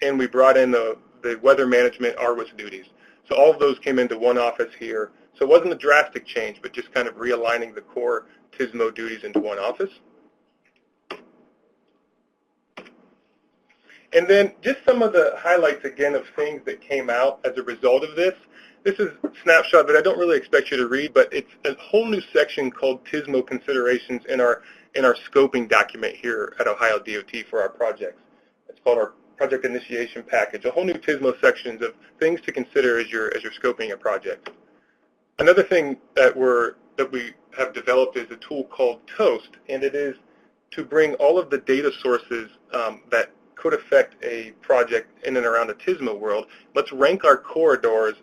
and we brought in the weather management ARWIS duties. So all of those came into one office here. So it wasn't a drastic change, but just kind of realigning the core TSMO duties into one office. And then just some of the highlights, again, of things that came out as a result of this. This is a snapshot that I don't really expect you to read, but it's a whole new section called TSMO Considerations in our scoping document here at Ohio DOT for our projects. It's called our Project Initiation Package, a whole new TSMO sections of things to consider as you're scoping a project. Another thing that we have developed is a tool called TOAST, and it is to bring all of the data sources that could affect a project in and around the TSMO world. Let's rank our corridors,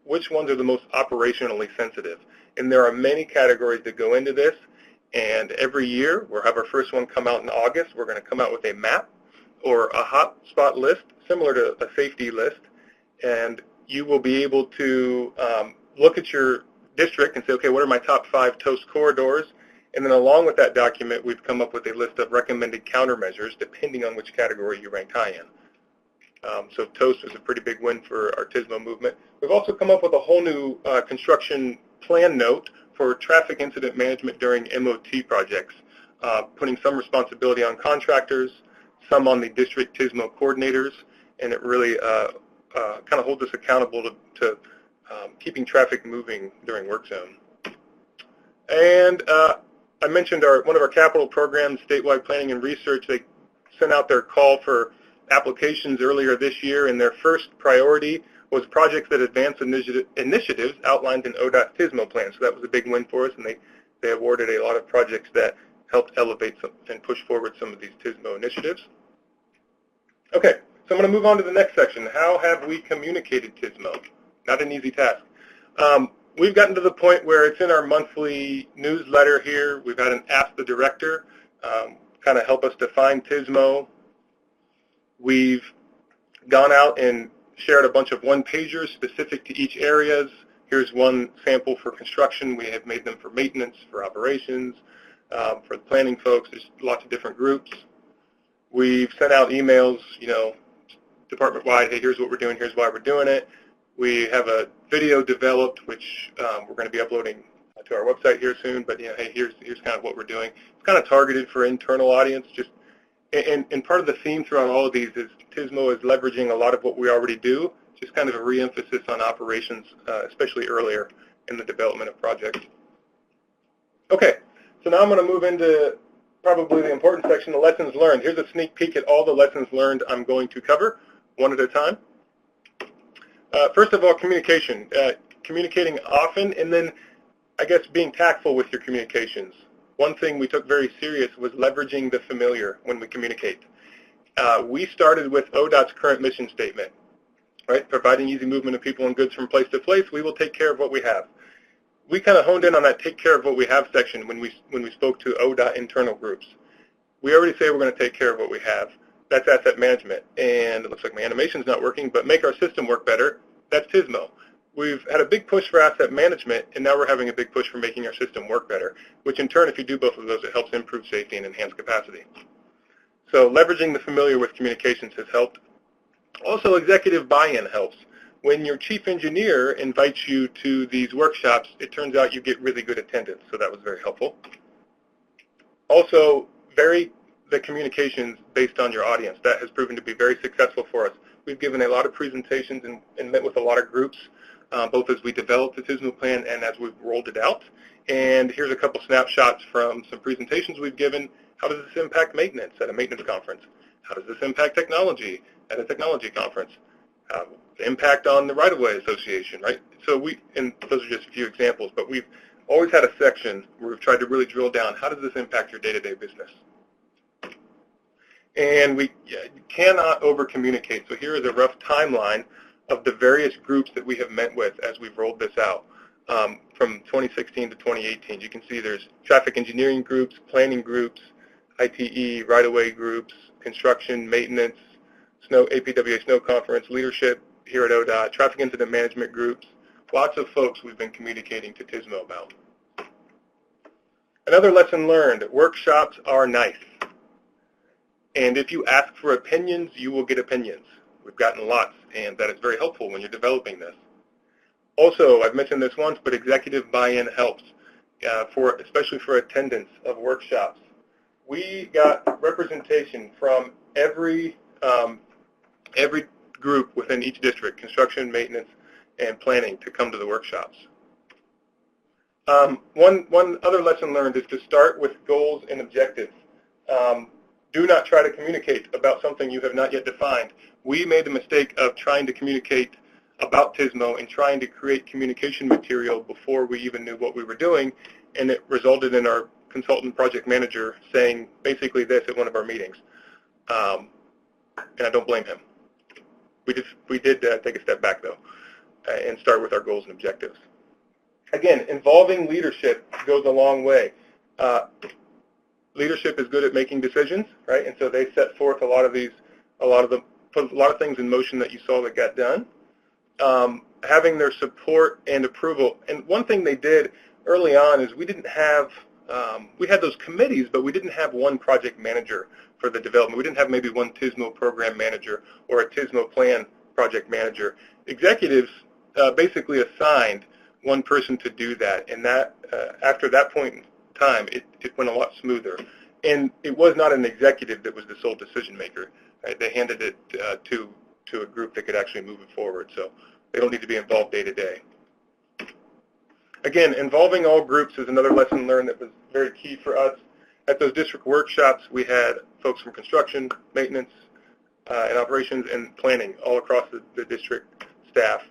which ones are the most operationally sensitive. And there are many categories that go into this, and every year we'll have our first one come out in August. We're going to come out with a map or a hotspot list, similar to a safety list, and you will be able to look at your district and say, okay, what are my top 5 TOAST corridors? And then along with that document, we've come up with a list of recommended countermeasures depending on which category you rank high in. So TOAST was a pretty big win for our TSMO movement. We've also come up with a whole new construction plan note for traffic incident management during MOT projects, putting some responsibility on contractors, some on the district TSMO coordinators, and it really kind of holds us accountable to keeping traffic moving during work zone. And I mentioned one of our capital programs, Statewide Planning and Research. They sent out their call for applications earlier this year, and their first priority was projects that advance initiatives outlined in ODOT's TSMO plan. So that was a big win for us, and they awarded a lot of projects that helped elevate and push forward some of these TSMO initiatives. Okay, so I'm going to move on to the next section. How have we communicated TSMO? Not an easy task. We've gotten to the point where it's in our monthly newsletter here. We've had an Ask the Director kind of help us define TSMO. We've gone out and shared a bunch of one-pagers specific to each areas. Here's one sample for construction. We have made them for maintenance, for operations, for the planning folks. There's lots of different groups. We've sent out emails, department-wide, hey, here's what we're doing, here's why we're doing it. We have a video developed, which we're going to be uploading to our website here soon, but hey, here's kind of what we're doing. It's kind of targeted for internal audience. And part of the theme throughout all of these is TSMO is leveraging a lot of what we already do, just kind of a re-emphasis on operations, especially earlier in the development of projects. Okay, so now I'm going to move into probably the important section, the lessons learned. Here's a sneak peek at all the lessons learned I'm going to cover, one at a time. First of all, communication. Communicating often, and then, I guess, being tactful with your communications. One thing we took very serious was leveraging the familiar when we communicate. We started with ODOT's current mission statement, right? Providing easy movement of people and goods from place to place. We will take care of what we have. We kind of honed in on that take care of what we have section when we spoke to ODOT internal groups. We already say we're going to take care of what we have. That's asset management. And it looks like my animation's not working, but make our system work better. That's TSMO. We've had a big push for asset management, and now we're having a big push for making our system work better, which in turn, if you do both of those, it helps improve safety and enhance capacity. So leveraging the familiar with communications has helped. Also, executive buy-in helps. When your chief engineer invites you to these workshops, it turns out you get really good attendance, so that was very helpful. Also, vary the communications based on your audience. That has proven to be very successful for us. We've given a lot of presentations and met with a lot of groups, both as we developed the TSMO plan and as we've rolled it out. And here's a couple snapshots from some presentations we've given. How does this impact maintenance at a maintenance conference? How does this impact technology at a technology conference? The impact on the right-of-way association, right? So and those are just a few examples, but we've always had a section where we've tried to really drill down, how does this impact your day-to-day business? And we cannot over-communicate. So here is a rough timeline of the various groups that we have met with as we've rolled this out from 2016 to 2018. You can see there's traffic engineering groups, planning groups, ITE, right-of-way groups, construction, maintenance, APWA Snow Conference, leadership here at ODOT, traffic incident management groups. Lots of folks we've been communicating to TSMO about. Another lesson learned, workshops are nice. And if you ask for opinions, you will get opinions. We've gotten lots, and that is very helpful when you're developing this. Also, I've mentioned this once, but executive buy-in helps, especially for attendance of workshops. We got representation from every group within each district, construction, maintenance, and planning, to come to the workshops. One other lesson learned is to start with goals and objectives. Do not try to communicate about something you have not yet defined. We made the mistake of trying to communicate about TSMO and trying to create communication material before we even knew what we were doing, and it resulted in our consultant project manager saying basically this at one of our meetings. And I don't blame him. We did take a step back, though, and start with our goals and objectives. Again, involving leadership goes a long way. Leadership is good at making decisions, right? And so they set forth put a lot of things in motion that you saw that got done. Having their support and approval. And one thing they did early on is we didn't have we had those committees, but we didn't have one project manager for the development. We didn't have maybe one TSMO program manager or a TSMO plan project manager. Executives basically assigned one person to do that, and that after that point in time, it went a lot smoother. And it was not an executive that was the sole decision maker. Right? They handed it to a group that could actually move it forward, so they don't need to be involved day to day. Again, involving all groups is another lesson learned that was very key for us. At those district workshops, we had folks from construction, maintenance, and operations and planning all across the district staff.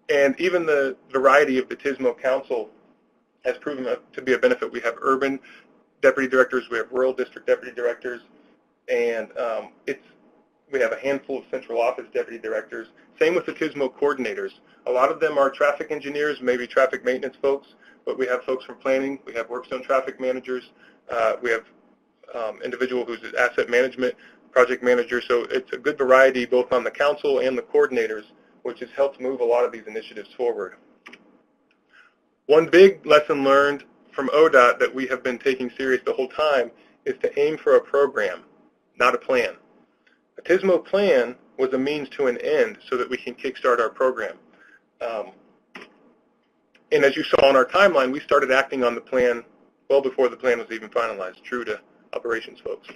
And even the variety of the TSMO Council has proven to be a benefit. We have urban deputy directors, we have rural district deputy directors, and we have a handful of central office deputy directors. Same with the TSMO coordinators. A lot of them are traffic engineers, maybe traffic maintenance folks, but we have folks from planning, we have work zone traffic managers, we have individual who's an asset management project manager, so it's a good variety both on the council and the coordinators, which has helped move a lot of these initiatives forward. One big lesson learned from ODOT that we have been taking serious the whole time is to aim for a program, not a plan. A TSMO plan was a means to an end so that we can kickstart our program. And as you saw on our timeline, we started acting on the plan well before the plan was even finalized, true to operations folks.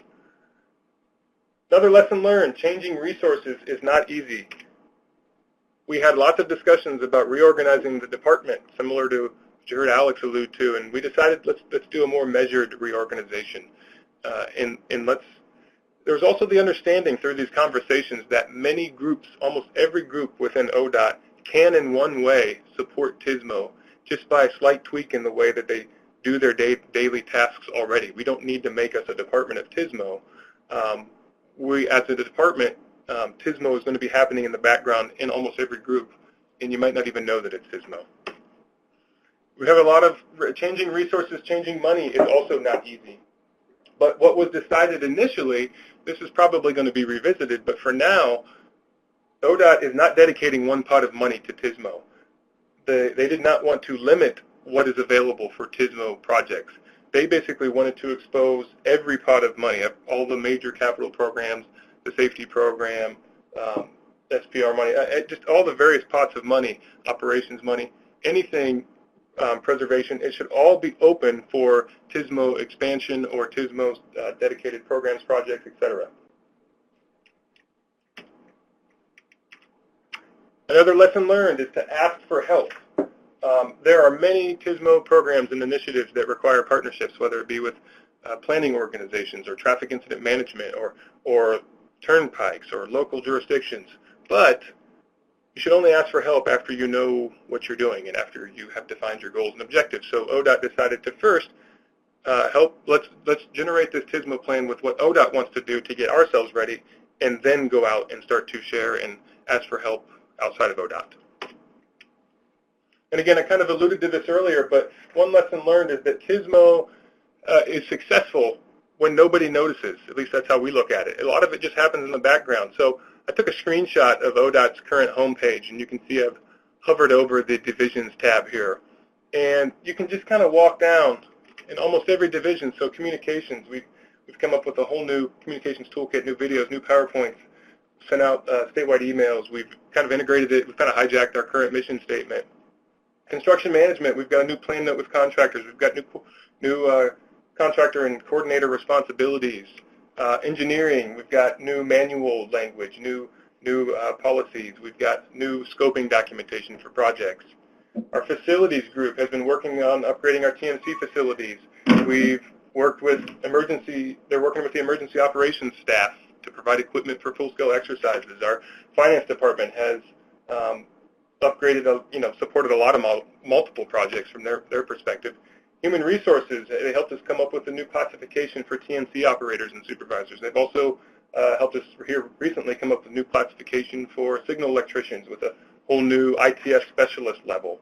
Another lesson learned, changing resources is not easy. We had lots of discussions about reorganizing the department, similar to what you heard Alex allude to, and we decided let's do a more measured reorganization. There was also the understanding through these conversations that many groups, almost every group within ODOT, can in one way support TSMO just by a slight tweak in the way that they do their daily tasks already. We don't need to make us a department of TSMO. As a department, TSMO is going to be happening in the background in almost every group, and you might not even know that it's TSMO. We have a lot of changing resources, changing money is also not easy. But what was decided initially, this is probably going to be revisited, but for now, ODOT is not dedicating one pot of money to TSMO. They did not want to limit what is available for TSMO projects. They basically wanted to expose every pot of money, all the major capital programs, the safety program, SPR money, just all the various pots of money, operations money, anything preservation, it should all be open for TSMO expansion or TSMO dedicated programs, projects, etc. Another lesson learned is to ask for help. There are many TSMO programs and initiatives that require partnerships, whether it be with planning organizations or traffic incident management or turnpikes or local jurisdictions. But you should only ask for help after you know what you're doing and after you have defined your goals and objectives. So ODOT decided to first let's generate this TSMO plan with what ODOT wants to do to get ourselves ready, and then go out and start to share and ask for help outside of ODOT. And again, I kind of alluded to this earlier, but one lesson learned is that TSMO is successful when nobody notices. At least that's how we look at it. A lot of it just happens in the background. So I took a screenshot of ODOT's current homepage, and you can see I've hovered over the divisions tab here. And you can just kind of walk down in almost every division. So communications, we've come up with a whole new communications toolkit, new videos, new PowerPoints, sent out statewide emails. We've kind of integrated it. We've kind of hijacked our current mission statement. Construction management, we've got a new plan note with contractors. We've got new contractor and coordinator responsibilities. Engineering, we've got new manual language, new policies. We've got new scoping documentation for projects. Our facilities group has been working on upgrading our TMC facilities. We've worked with they're working with the emergency operations staff to provide equipment for full-scale exercises. Our finance department has upgraded, supported a lot of multiple projects from their perspective. Human resources, they helped us come up with a new classification for TNC operators and supervisors. They've also helped us here recently come up with a new classification for signal electricians with a whole new ITS specialist level.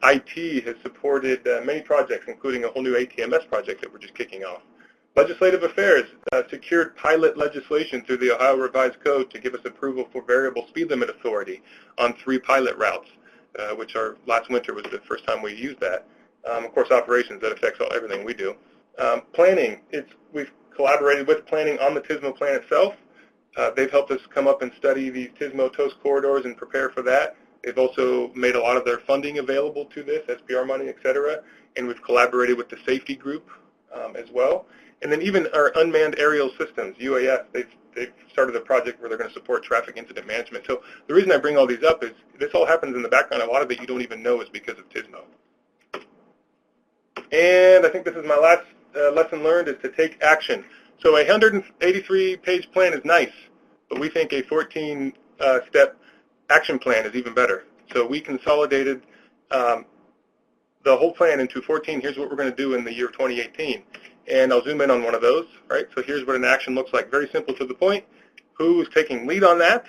IT has supported many projects, including a whole new ATMS project that we're just kicking off. Legislative Affairs secured pilot legislation through the Ohio Revised Code to give us approval for variable speed limit authority on 3 pilot routes, which last winter was the first time we used that. Of course, operations, that affects everything we do. Planning, we've collaborated with planning on the TSMO plan itself. They've helped us come up and study these TSMO TOAST corridors and prepare for that. They've also made a lot of their funding available to this, SPR money, et cetera, and we've collaborated with the safety group as well. And then even our unmanned aerial systems, UAS, they've started a project where they're going to support traffic incident management. So the reason I bring all these up is this all happens in the background. A lot of it you don't even know is because of TSMO. And I think this is my last lesson learned, is to take action. So a 183-page plan is nice, but we think a 14-step action plan is even better. So we consolidated the whole plan into 14. Here's what we're going to do in the year of 2018. And I'll zoom in on one of those, right? So here's what an action looks like. Very simple to the point. Who's taking lead on that?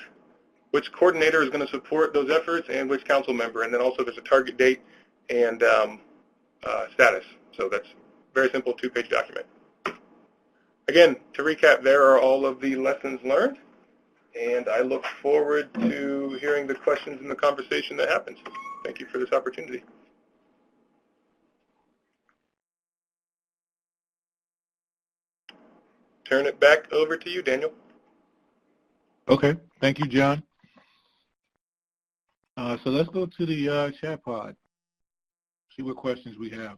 Which coordinator is going to support those efforts? And which council member? And then also there's a target date and status. So that's very simple 2-page document. Again, to recap, there are all of the lessons learned. And I look forward to hearing the questions and the conversation that happens. Thank you for this opportunity. Turn it back over to you, Daniel. Okay, thank you, John. So let's go to the chat pod, see what questions we have.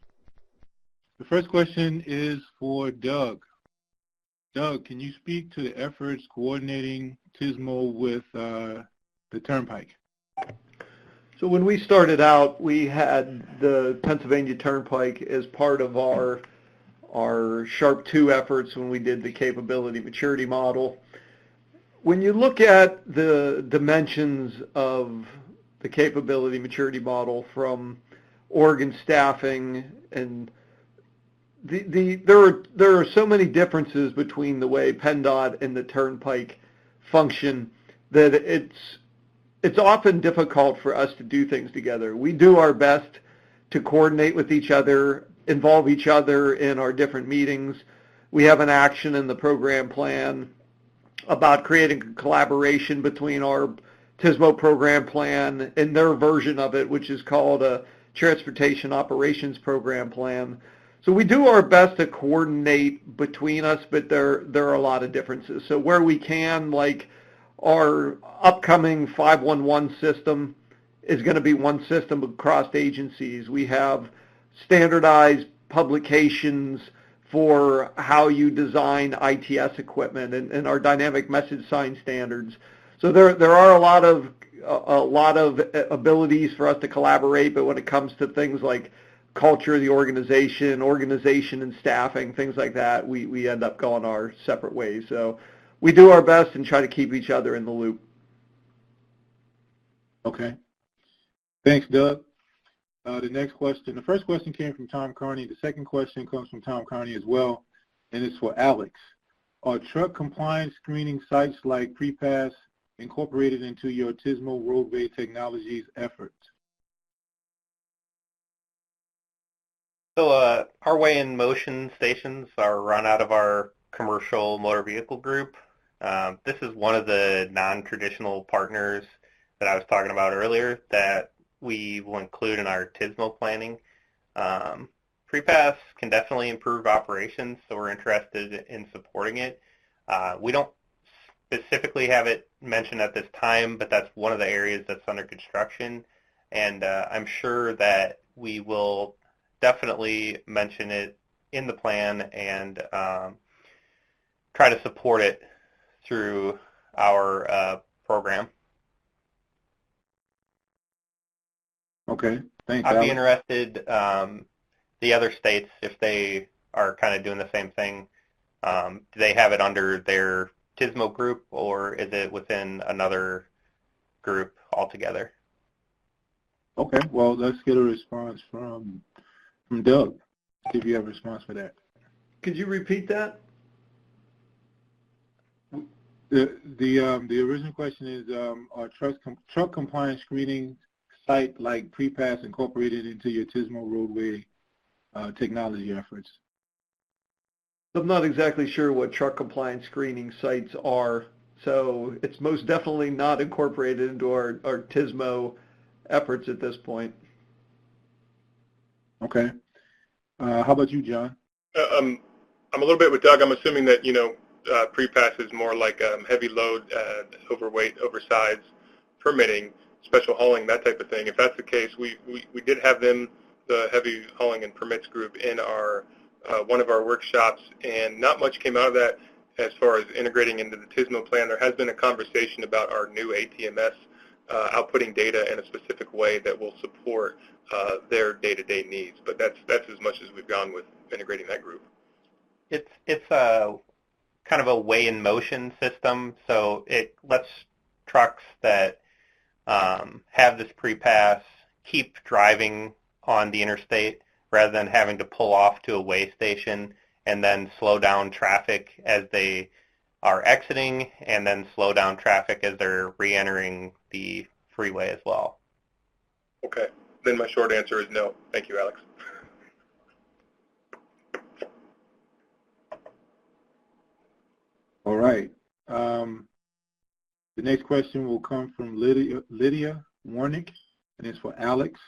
The first question is for Doug. Doug, can you speak to the efforts coordinating TSMO with the Turnpike? So when we started out, we had the Pennsylvania Turnpike as part of our Sharp 2 efforts when we did the capability maturity model. When you look at the dimensions of the capability maturity model from Oregon staffing, and there are so many differences between the way PennDOT and the Turnpike function that it's often difficult for us to do things together. We do our best to coordinate with each other, involve each other in our different meetings. We have an action in the program plan about creating a collaboration between our TSMO program plan and their version of it, which is called a Transportation Operations Program Plan. So we do our best to coordinate between us, but there are a lot of differences. So where we can, like our upcoming 511 system is going to be one system across agencies. We have standardized publications for how you design ITS equipment and our dynamic message sign standards. So there are a lot of abilities for us to collaborate, but when it comes to things like culture of the organization and staffing, things like that, we end up going our separate ways. So we do our best and try to keep each other in the loop. Okay. Thanks, Doug. The first question came from Tom Carney. The second question comes from Tom Carney as well, and it's for Alex. Are truck compliance screening sites like PrePass incorporated into your TSMO roadway technologies efforts? So our weigh-in-motion stations are run out of our commercial motor vehicle group. This is one of the non-traditional partners that I was talking about earlier that we will include in our TSMO planning. PrePass can definitely improve operations, so we're interested in supporting it. We don't specifically have it mentioned at this time, but that's one of the areas that's under construction, and I'm sure that we will definitely mention it in the plan and try to support it through our program. Okay, thanks. I'd be interested, the other states, if they are kind of doing the same thing, do they have it under their TSMO group, or is it within another group altogether? Okay, well, let's get a response from Doug. See if you have a response for that. Could you repeat that? The original question is, are truck compliance screening site like PrePass incorporated into your TSMO roadway technology efforts? I'm not exactly sure what truck compliance screening sites are, so it's most definitely not incorporated into our TSMO efforts at this point. Okay. How about you, John? I'm a little bit with Doug. I'm assuming that, pre-pass is more like heavy load, overweight, oversized permitting, special hauling, that type of thing. If that's the case, we did have them, the heavy hauling and permits group, in our one of our workshops, and not much came out of that as far as integrating into the TSMO plan. There has been a conversation about our new ATMS outputting data in a specific way that will support their day-to-day needs, but that's as much as we've gone with integrating that group. It's a kind of a weigh in motion system, so it lets trucks that have this pre-pass keep driving on the interstate rather than having to pull off to a weigh station and then slow down traffic as they are exiting and then slow down traffic as they're re-entering the freeway as well. Okay, then my short answer is no. Thank you, Alex. All right. The next question will come from Lydia Warnick, and it's for Alex.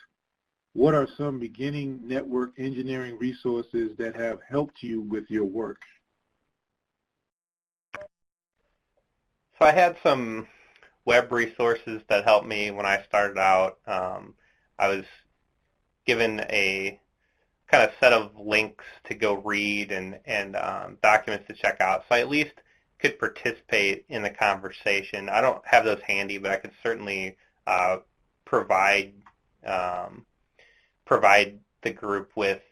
What are some beginning network engineering resources that have helped you with your work? So I had some web resources that helped me when I started out. I was given a kind of set of links to go read and documents to check out, so I at least could participate in the conversation. I don't have those handy, but I could certainly provide the group with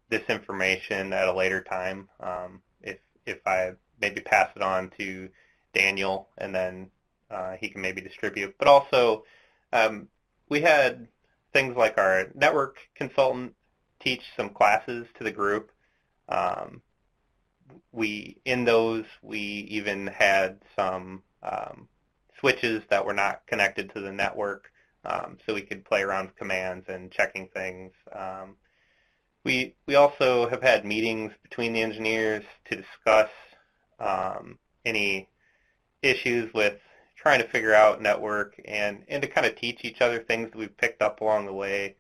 this information at a later time if I maybe pass it on to Daniel, and then he can maybe distribute. But also, we had things like our network consultant teach some classes to the group. We even had some switches that were not connected to the network, so we could play around with commands and checking things. We also have had meetings between the engineers to discuss any issues with trying to figure out network and to kind of teach each other things that we've picked up along the way.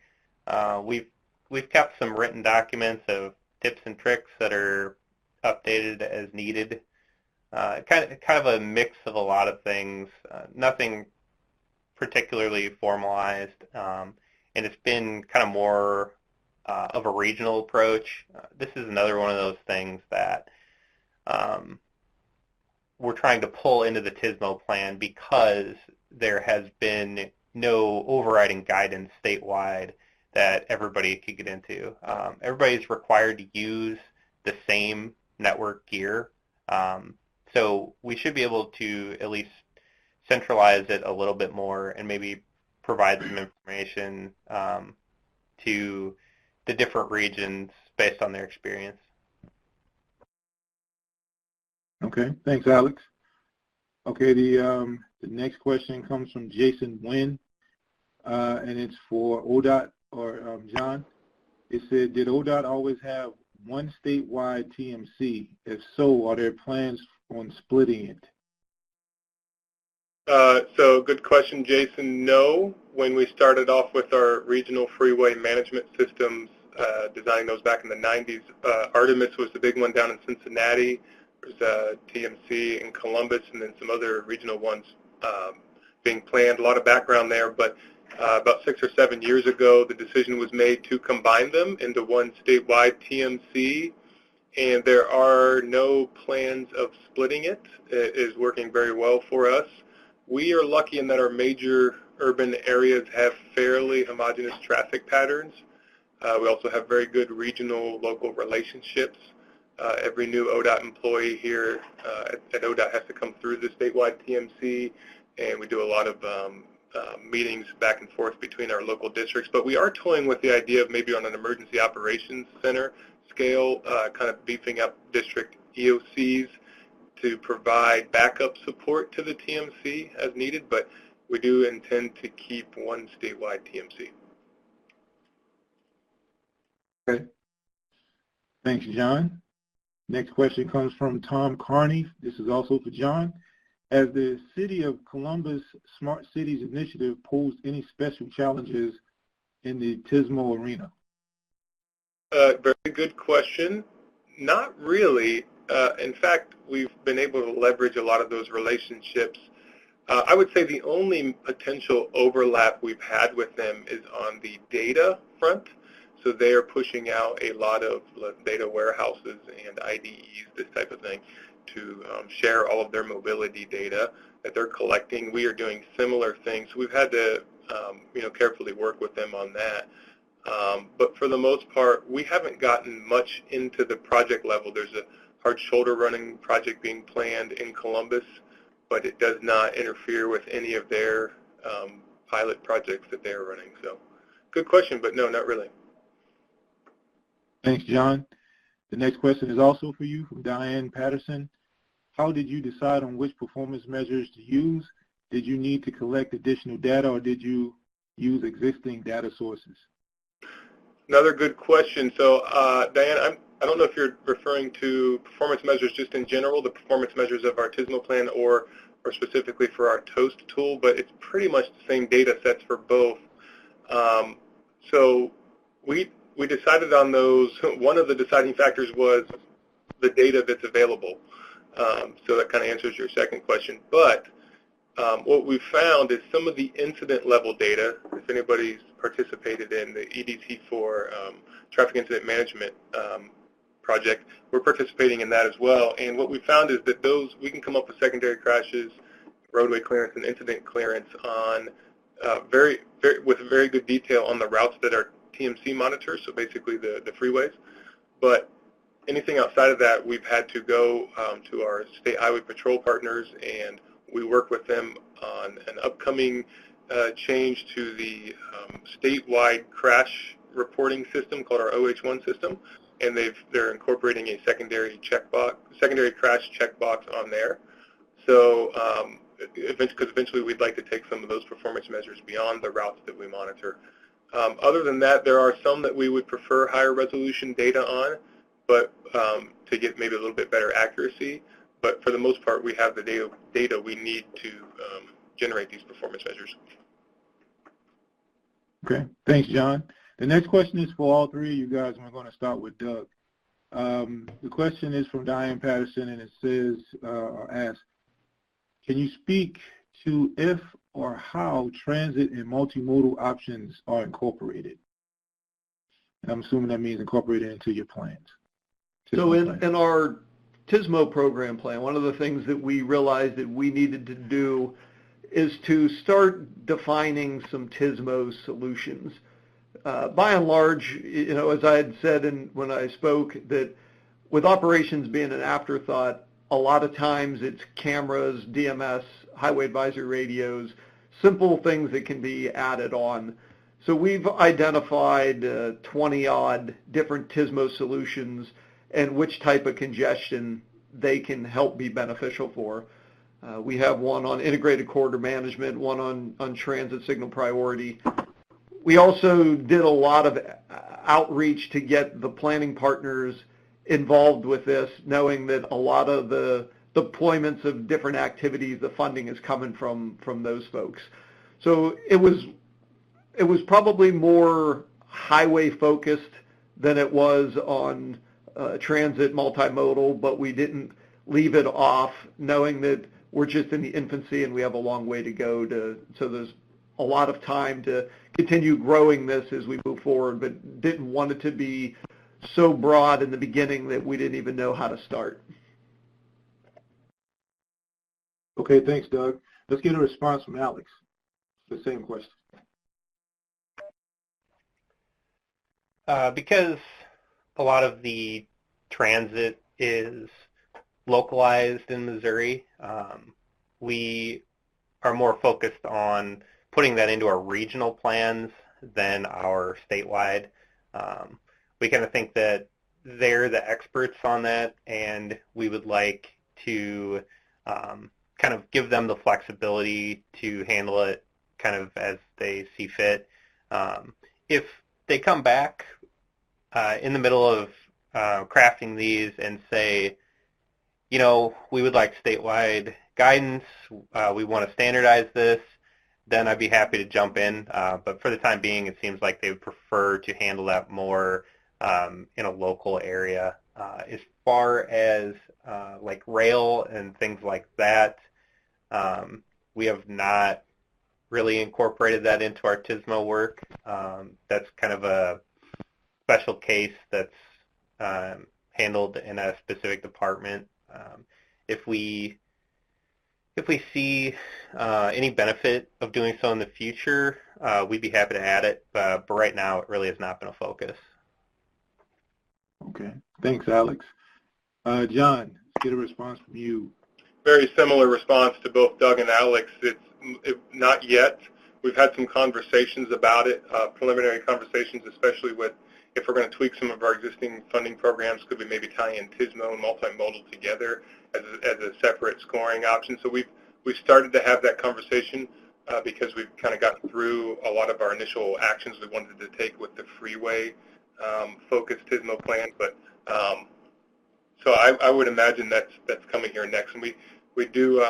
We've kept some written documents of tips and tricks that are updated as needed. Kind of a mix of a lot of things. Nothing particularly formalized, and it's been kind of more of a regional approach. This is another one of those things that we're trying to pull into the TSMO plan because there has been no overriding guidance statewide that everybody could get into. Everybody's required to use the same network gear, so we should be able to at least centralize it a little bit more and maybe provide some information to the different regions based on their experience. Okay, thanks, Alex. Okay, the next question comes from Jason Nguyen, and it's for ODOT or John. It said, did ODOT always have one statewide TMC? If so, are there plans on splitting it? So good question, Jason. No. When we started off with our regional freeway management systems, designing those back in the 90s, Artemis was the big one down in Cincinnati. There's TMC in Columbus, and then some other regional ones being planned. A lot of background there, but about 6 or 7 years ago, the decision was made to combine them into one statewide TMC, and there are no plans of splitting it. It is working very well for us. We are lucky in that our major urban areas have fairly homogeneous traffic patterns. We also have very good regional local relationships. Every new ODOT employee here at ODOT has to come through the statewide TMC, and we do a lot of meetings back and forth between our local districts. But we are toying with the idea of maybe on an emergency operations center scale, kind of beefing up district EOCs to provide backup support to the TMC as needed, but we do intend to keep one statewide TMC. Okay. Thanks, John. Next question comes from Tom Carney. This is also for John. Has the City of Columbus Smart Cities Initiative posed any special challenges in the TSMO arena? Very good question. Not really. In fact, we've been able to leverage a lot of those relationships. I would say the only potential overlap we've had with them is on the data front. So they are pushing out a lot of data warehouses and IDEs, this type of thing, to share all of their mobility data that they're collecting. We are doing similar things. We've had to carefully work with them on that. But for the most part, we haven't gotten much into the project level. There's a hard shoulder running project being planned in Columbus, but it does not interfere with any of their pilot projects that they're running. So good question, but no, not really. Thanks, John. The next question is also for you from Diane Patterson. How did you decide on which performance measures to use? Did you need to collect additional data, or did you use existing data sources? Another good question. So, Diane, I don't know if you're referring to performance measures just in general, the performance measures of our TSMO plan, or specifically for our TOAST tool, but it's pretty much the same data sets for both. So we decided on those. One of the deciding factors was the data that's available. So that kind of answers your second question. But what we found is some of the incident level data, if anybody's participated in the EDC4 traffic incident management project, we're participating in that as well. And what we found is that we can come up with secondary crashes, roadway clearance, and incident clearance on with very good detail on the routes that are TMC monitors, so basically the freeways. But anything outside of that, we've had to go to our state highway patrol partners, and we work with them on an upcoming change to the statewide crash reporting system called our OH1 system, and they're incorporating a secondary crash checkbox on there. So because eventually we'd like to take some of those performance measures beyond the routes that we monitor. Other than that, there are some that we would prefer higher resolution data on, but to get maybe a little bit better accuracy. But for the most part, we have the data we need to generate these performance measures. Okay, thanks, John. The next question is for all three of you guys, and we're going to start with Doug. The question is from Diane Patterson, and it says, or asks, can you speak to if or how transit and multimodal options are incorporated? And I'm assuming that means incorporated into your plans. So in our TSMO program plan, one of the things that we realized that we needed to do is to start defining some TSMO solutions. By and large, as I had said when I spoke, that with operations being an afterthought, a lot of times it's cameras, DMS, highway advisory radios, simple things that can be added on. So we've identified 20-odd different TSMO solutions and which type of congestion they can help be beneficial for. We have one on integrated corridor management, one on transit signal priority. We also did a lot of outreach to get the planning partners involved with this, knowing that a lot of the deployments of different activities, the funding is coming from those folks. So it was probably more highway focused than it was on transit multimodal, but we didn't leave it off, knowing that we're just in the infancy and we have a long way to go. So there's a lot of time to continue growing this as we move forward, but didn't want it to be so broad in the beginning that we didn't even know how to start. Okay, thanks, Doug. Let's get a response from Alex. The same question. Because a lot of the transit is localized in Missouri, we are more focused on putting that into our regional plans than our statewide. We kind of think that they're the experts on that, and we would like to kind of give them the flexibility to handle it kind of as they see fit. If they come back in the middle of crafting these and say, we would like statewide guidance, we want to standardize this, then I'd be happy to jump in. But for the time being, it seems like they would prefer to handle that more in a local area. As far as like rail and things like that, we have not really incorporated that into our TSMO work. That's kind of a special case that's handled in a specific department. If we see any benefit of doing so in the future, we'd be happy to add it, but right now it really has not been a focus. Okay, thanks, Alex. John, let's get a response from you. Very similar response to both Doug and Alex. It's not yet. We've had some conversations about it, preliminary conversations, especially with if we're going to tweak some of our existing funding programs, could we maybe tie in TSMO and multimodal together as a separate scoring option? So we've started to have that conversation because we've kind of gotten through a lot of our initial actions we wanted to take with the freeway focused TSMO plan. But so I would imagine that's coming here next, and we do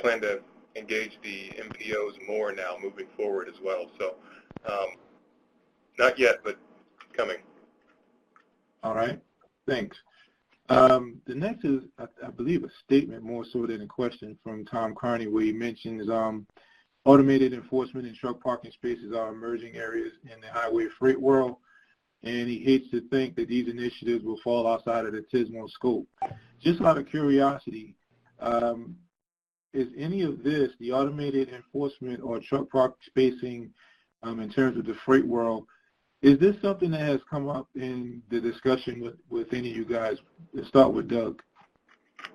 plan to engage the MPOs more now moving forward as well. So not yet, but coming. All right, thanks. The next is, I believe, a statement more so than a question from Tom Carney, where he mentions automated enforcement and truck parking spaces are emerging areas in the highway freight world, and he hates to think that these initiatives will fall outside of the TSMO scope. Just out of curiosity, is any of this, the automated enforcement or truck park spacing in terms of the freight world, is this something that has come up in the discussion with any of you guys? Let's start with Doug.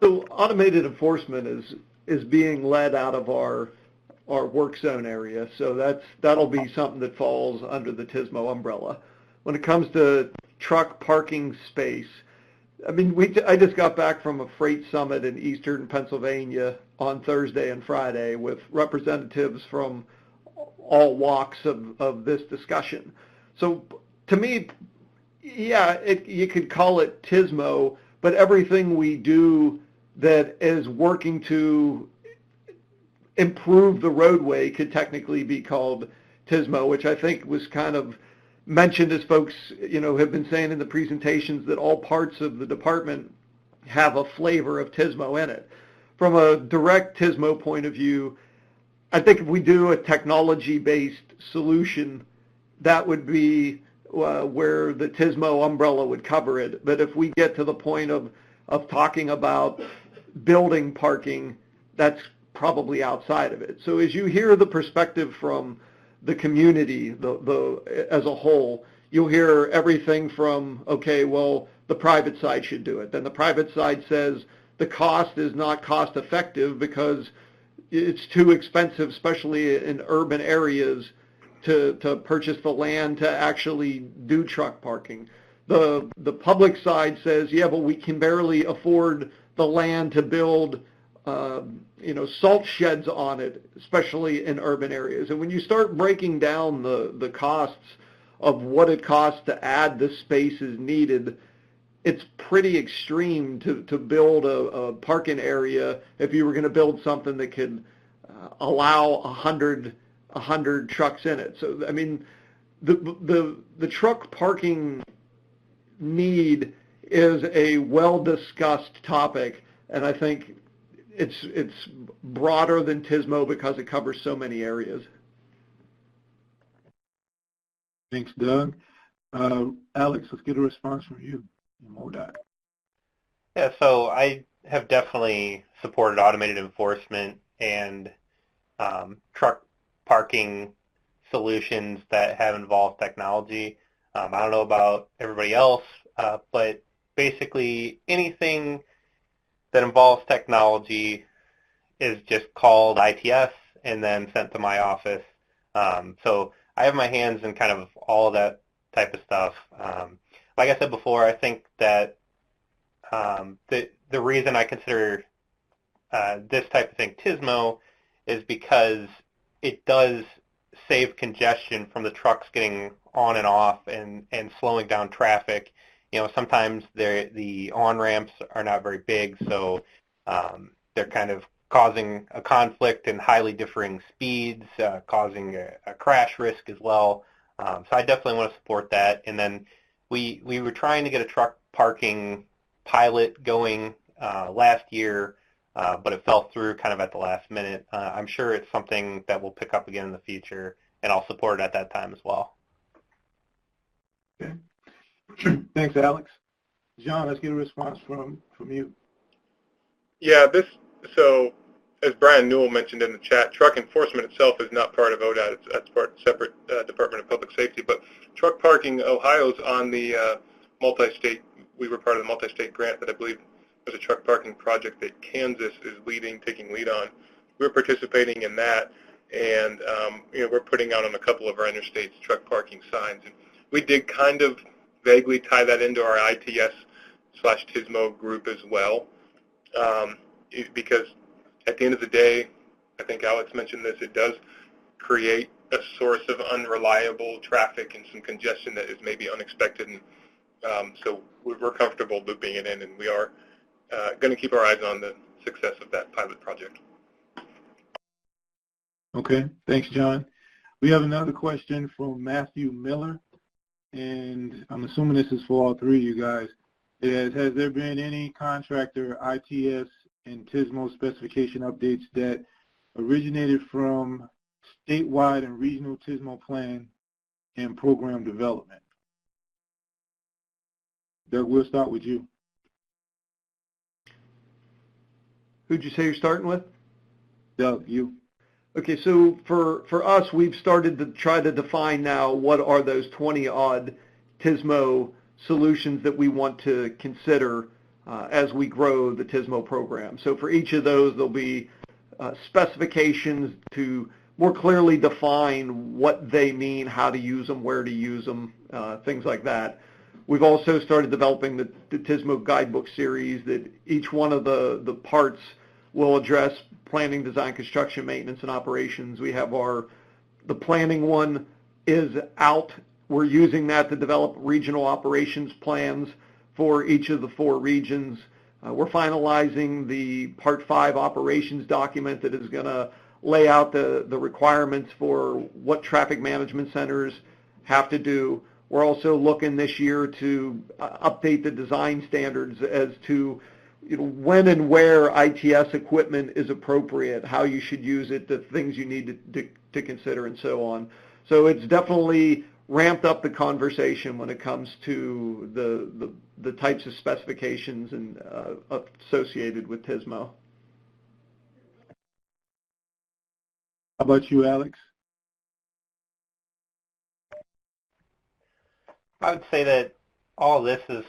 So automated enforcement is being led out of our work zone area. So that'll be something that falls under the TSMO umbrella. When it comes to truck parking space, I mean, I just got back from a freight summit in eastern Pennsylvania on Thursday and Friday with representatives from all walks of this discussion. So to me, yeah, you could call it TSMO, but everything we do that is working to improve the roadway could technically be called TSMO, which I think was kind of mentioned as folks, have been saying in the presentations that all parts of the department have a flavor of TSMO in it. From a direct TSMO point of view, I think if we do a technology-based solution, that would be where the TSMO umbrella would cover it. But if we get to the point of talking about building parking, that's probably outside of it. So as you hear the perspective from the community as a whole, you'll hear everything from, okay, well, the private side should do it. Then the private side says the cost is not cost effective because it's too expensive, especially in urban areas, to purchase the land to actually do truck parking. The public side says, yeah, but we can barely afford the land to build salt sheds on it, especially in urban areas. And when you start breaking down the costs of what it costs to add the spaces needed, it's pretty extreme to build a parking area if you were going to build something that could allow 100 trucks in it. So, I mean, the truck parking need is a well-discussed topic, and I think it's broader than TSMO because it covers so many areas. Thanks, Doug. Alex, let's get a response from you in ODOT. Yeah, so I have definitely supported automated enforcement and truck parking solutions that have involved technology. I don't know about everybody else, but basically anything that involves technology is just called ITS and then sent to my office. So I have my hands in kind of all of that type of stuff. Like I said before, I think that the reason I consider this type of thing TSMO is because it does save congestion from the trucks getting on and off and slowing down traffic. Sometimes the on-ramps are not very big, so they're kind of causing a conflict in highly differing speeds, causing a crash risk as well. So I definitely want to support that. And then we were trying to get a truck parking pilot going last year, but it fell through kind of at the last minute. I'm sure it's something that we'll pick up again in the future, and I'll support it at that time as well. Okay. Thanks, Alex. John, let's get a response from you. Yeah, so as Brian Newell mentioned in the chat, truck enforcement itself is not part of ODOT. That's part of separate Department of Public Safety. But truck parking, Ohio's on the multi-state. We were part of the multi-state grant that I believe was a truck parking project that Kansas is taking lead on. We're participating in that, and we're putting out on a couple of our interstates truck parking signs. And we did kind of vaguely tie that into our ITS/TSMO group as well, because at the end of the day, I think Alex mentioned this, it does create a source of unreliable traffic and some congestion that is maybe unexpected. And so we're comfortable looping it in, and we are going to keep our eyes on the success of that pilot project. Okay, thanks, John. We have another question from Matthew Miller, and I'm assuming this is for all three of you guys. Has there been any contractor ITS and TSMO specification updates that originated from statewide and regional TSMO plan and program development? Doug, we'll start with you. Who'd you say you're starting with? Doug, you. Okay, so for us, we've started to try to define now what are those 20-odd TSMO solutions that we want to consider as we grow the TSMO program. So for each of those, there'll be specifications to more clearly define what they mean, how to use them, where to use them, things like that. We've also started developing the TSMO guidebook series that each one of the parts will address planning, design, construction, maintenance, and operations. We have the planning one is out. We're using that to develop regional operations plans for each of the 4 regions. We're finalizing the Part 5 operations document that is going to lay out the requirements for what traffic management centers have to do. We're also looking this year to update the design standards as to when and where ITS equipment is appropriate, how you should use it, the things you need to consider, and so on. So it's definitely ramped up the conversation when it comes to the types of specifications and associated with TSMO. How about you, Alex? I would say that all this is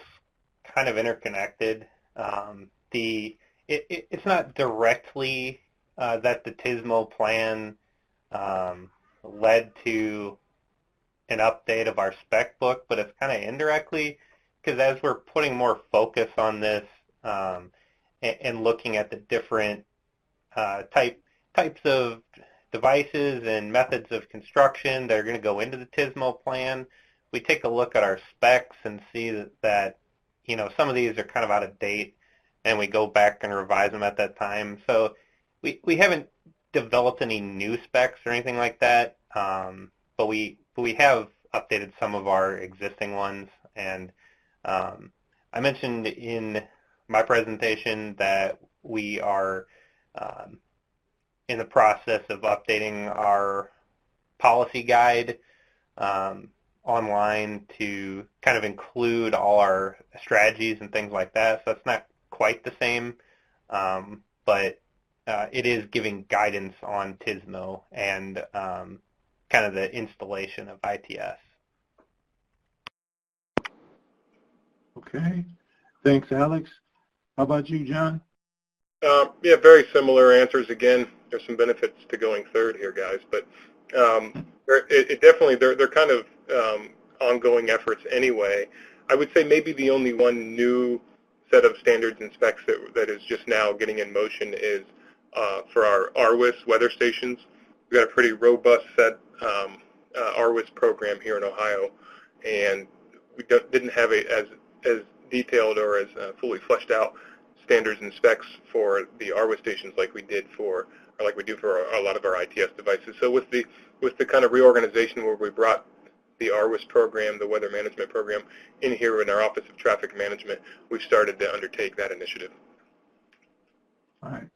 kind of interconnected. It's not directly that the TSMO plan led to an update of our spec book, but it's kind of indirectly, because as we're putting more focus on this and looking at the different types of devices and methods of construction that are going to go into the TSMO plan, we take a look at our specs and see that some of these are kind of out of date, and we go back and revise them at that time. So we haven't developed any new specs or anything like that, but we have updated some of our existing ones. And I mentioned in my presentation that we are in the process of updating our policy guide online to kind of include all our strategies and things like that. So it's not quite the same, but it is giving guidance on TSMO and kind of the installation of ITS. Okay. Thanks, Alex. How about you, John? Yeah, very similar answers. Again, there's some benefits to going third here, guys, but they're kind of ongoing efforts anyway. I would say maybe the only one new set of standards and specs that is just now getting in motion is for our RWIS weather stations. We've got a pretty robust set RWIS program here in Ohio, and we didn't have as detailed or as fully fleshed out standards and specs for the RWIS stations like we do for a lot of our ITS devices. So with the kind of reorganization where we brought the RWIS program, the weather management program, in here in our Office of Traffic Management, we've started to undertake that initiative. All right.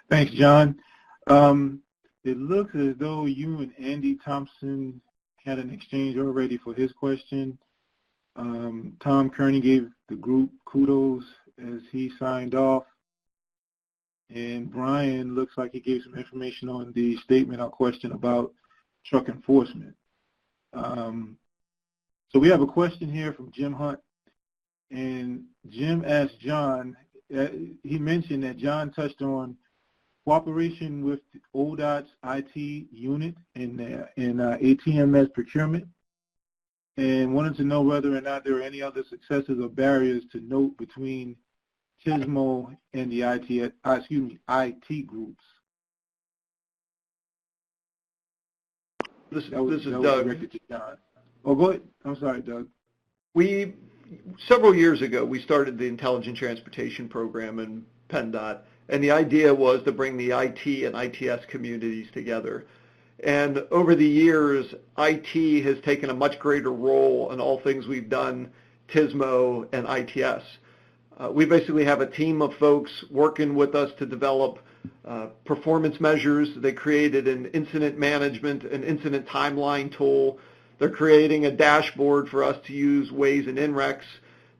Thanks, John. It looks as though you and Andy Thompson had an exchange already for his question. Tom Kearney gave the group kudos as he signed off. And Brian looks like he gave some information on the statement or question about truck enforcement. So we have a question here from Jim Hunt. And Jim asked John, he mentioned that John touched on cooperation with the ODOT's IT unit in ATMS procurement, and wanted to know whether or not there are any other successes or barriers to note between TSMO and the IT groups. This is Doug. Doug. To John. Oh, go ahead. I'm sorry, Doug. Several years ago, we started the Intelligent Transportation Program in PennDOT, and the idea was to bring the IT and ITS communities together. And over the years, IT has taken a much greater role in all things we've done, TSMO and ITS. We basically have a team of folks working with us to develop performance measures. They created an incident management, an incident timeline tool. They're creating a dashboard for us to use Waze and INREX.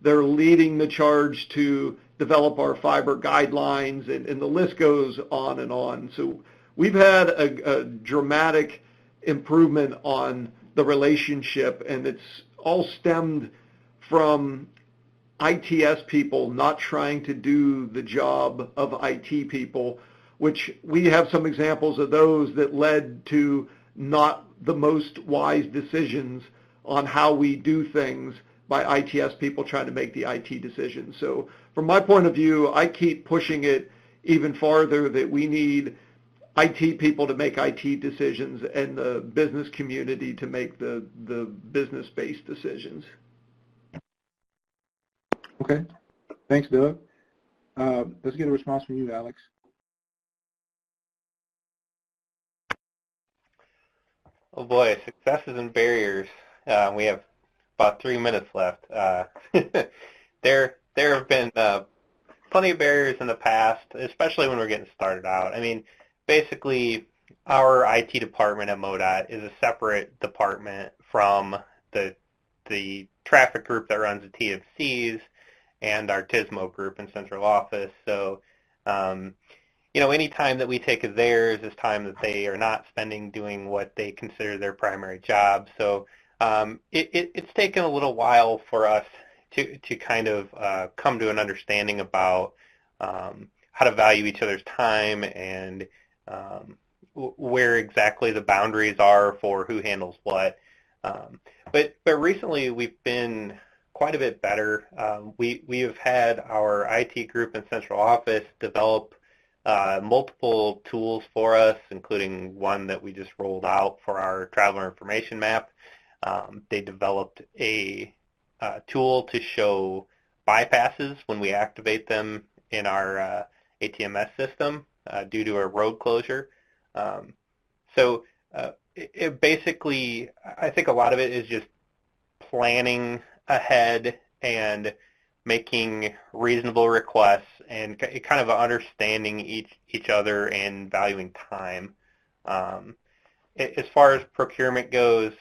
They're leading the charge to develop our fiber guidelines, and the list goes on and on. So we've had a dramatic improvement on the relationship, and it's all stemmed from ITS people not trying to do the job of IT people, which we have some examples of those that led to not the most wise decisions on how we do things by ITS people trying to make the IT decisions. So from my point of view, I keep pushing it even farther that we need IT people to make IT decisions and the business community to make the business-based decisions. Okay. Thanks, Doug. Let's get a response from you, Alex. Oh boy, successes and barriers. We have about 3 minutes left. There have been plenty of barriers in the past, especially when we're getting started out. I mean, basically, our IT department at MoDOT is a separate department from the traffic group that runs the TMCs and our TSMO group in central office. So, any time that we take as theirs is time that they are not spending doing what they consider their primary job. So it's taken a little while for us to kind of come to an understanding about how to value each other's time and where exactly the boundaries are for who handles what. But recently we've been quite a bit better. We have had our IT group in central office develop multiple tools for us, including one that we just rolled out for our traveler information map. They developed a tool to show bypasses when we activate them in our ATMS system due to a road closure. It basically, I think a lot of it is just planning ahead and making reasonable requests and kind of understanding each other and valuing time. As far as procurement goes,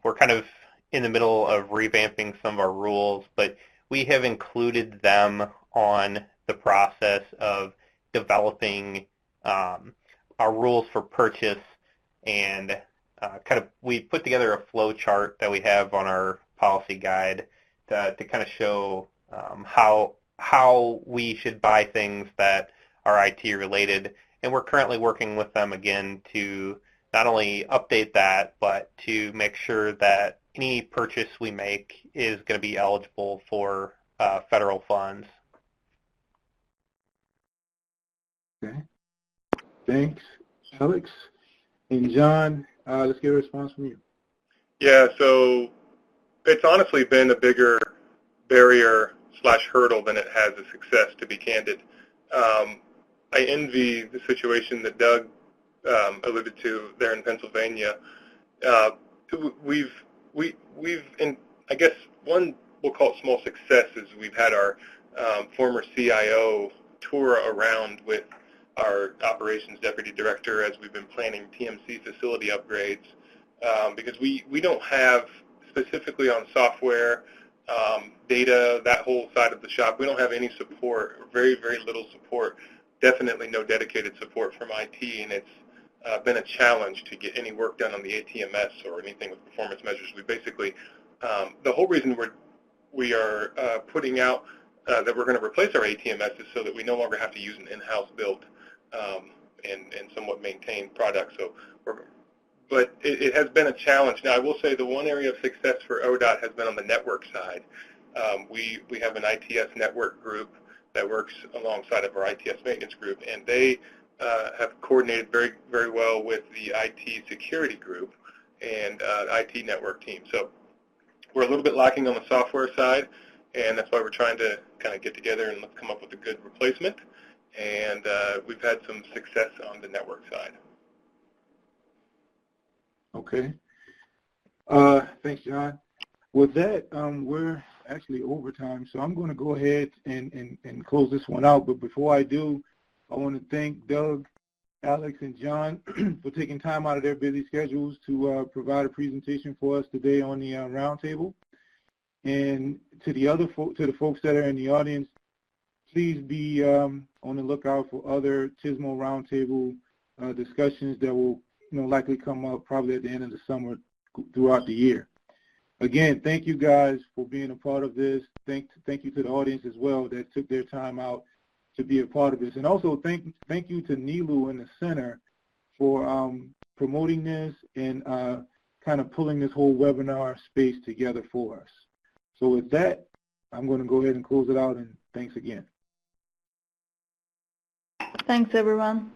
we're kind of in the middle of revamping some of our rules, but we have included them on the process of developing our rules for purchase, and we put together a flow chart that we have on our policy guide to kind of show how we should buy things that are IT related, and we're currently working with them again to not only update that, but to make sure that any purchase we make is going to be eligible for federal funds. Okay. Thanks, Alex. And John, let's get a response from you. Yeah, so it's honestly been a bigger barrier / hurdle than it has a success, to be candid. I envy the situation that Doug alluded to there in Pennsylvania. We've we've, and I guess one we'll call it small success is we've had our former CIO tour around with our operations deputy director as we've been planning TMC facility upgrades, because we don't have, specifically on software, data, that whole side of the shop, we don't have any support, or very, very little support, definitely no dedicated support from IT, and it's been a challenge to get any work done on the ATMS or anything with performance measures. We basically, the whole reason we are putting out that we're going to replace our ATMS is so that we no longer have to use an in-house built and somewhat maintained product. So, but it has been a challenge. Now, I will say the one area of success for ODOT has been on the network side. We have an ITS network group that works alongside of our ITS maintenance group, and they have coordinated very, very well with the IT security group and IT network team. So we're a little bit lacking on the software side, and that's why we're trying to kind of get together and let's come up with a good replacement. And we've had some success on the network side. Okay. Thanks, John. With that, we're actually over time, so I'm going to go ahead and close this one out. But before I do, I want to thank Doug, Alex, and John for taking time out of their busy schedules to provide a presentation for us today on the roundtable. And to the other to the folks that are in the audience, please be on the lookout for other TSMO roundtable discussions that will likely come up probably at the end of the summer throughout the year. Again, thank you guys for being a part of this. Thank you to the audience as well that took their time out to be a part of this. And also thank you to Nilu and the center for promoting this and kind of pulling this whole webinar space together for us. So with that, I'm going to go ahead and close it out, and thanks again. Thanks, everyone.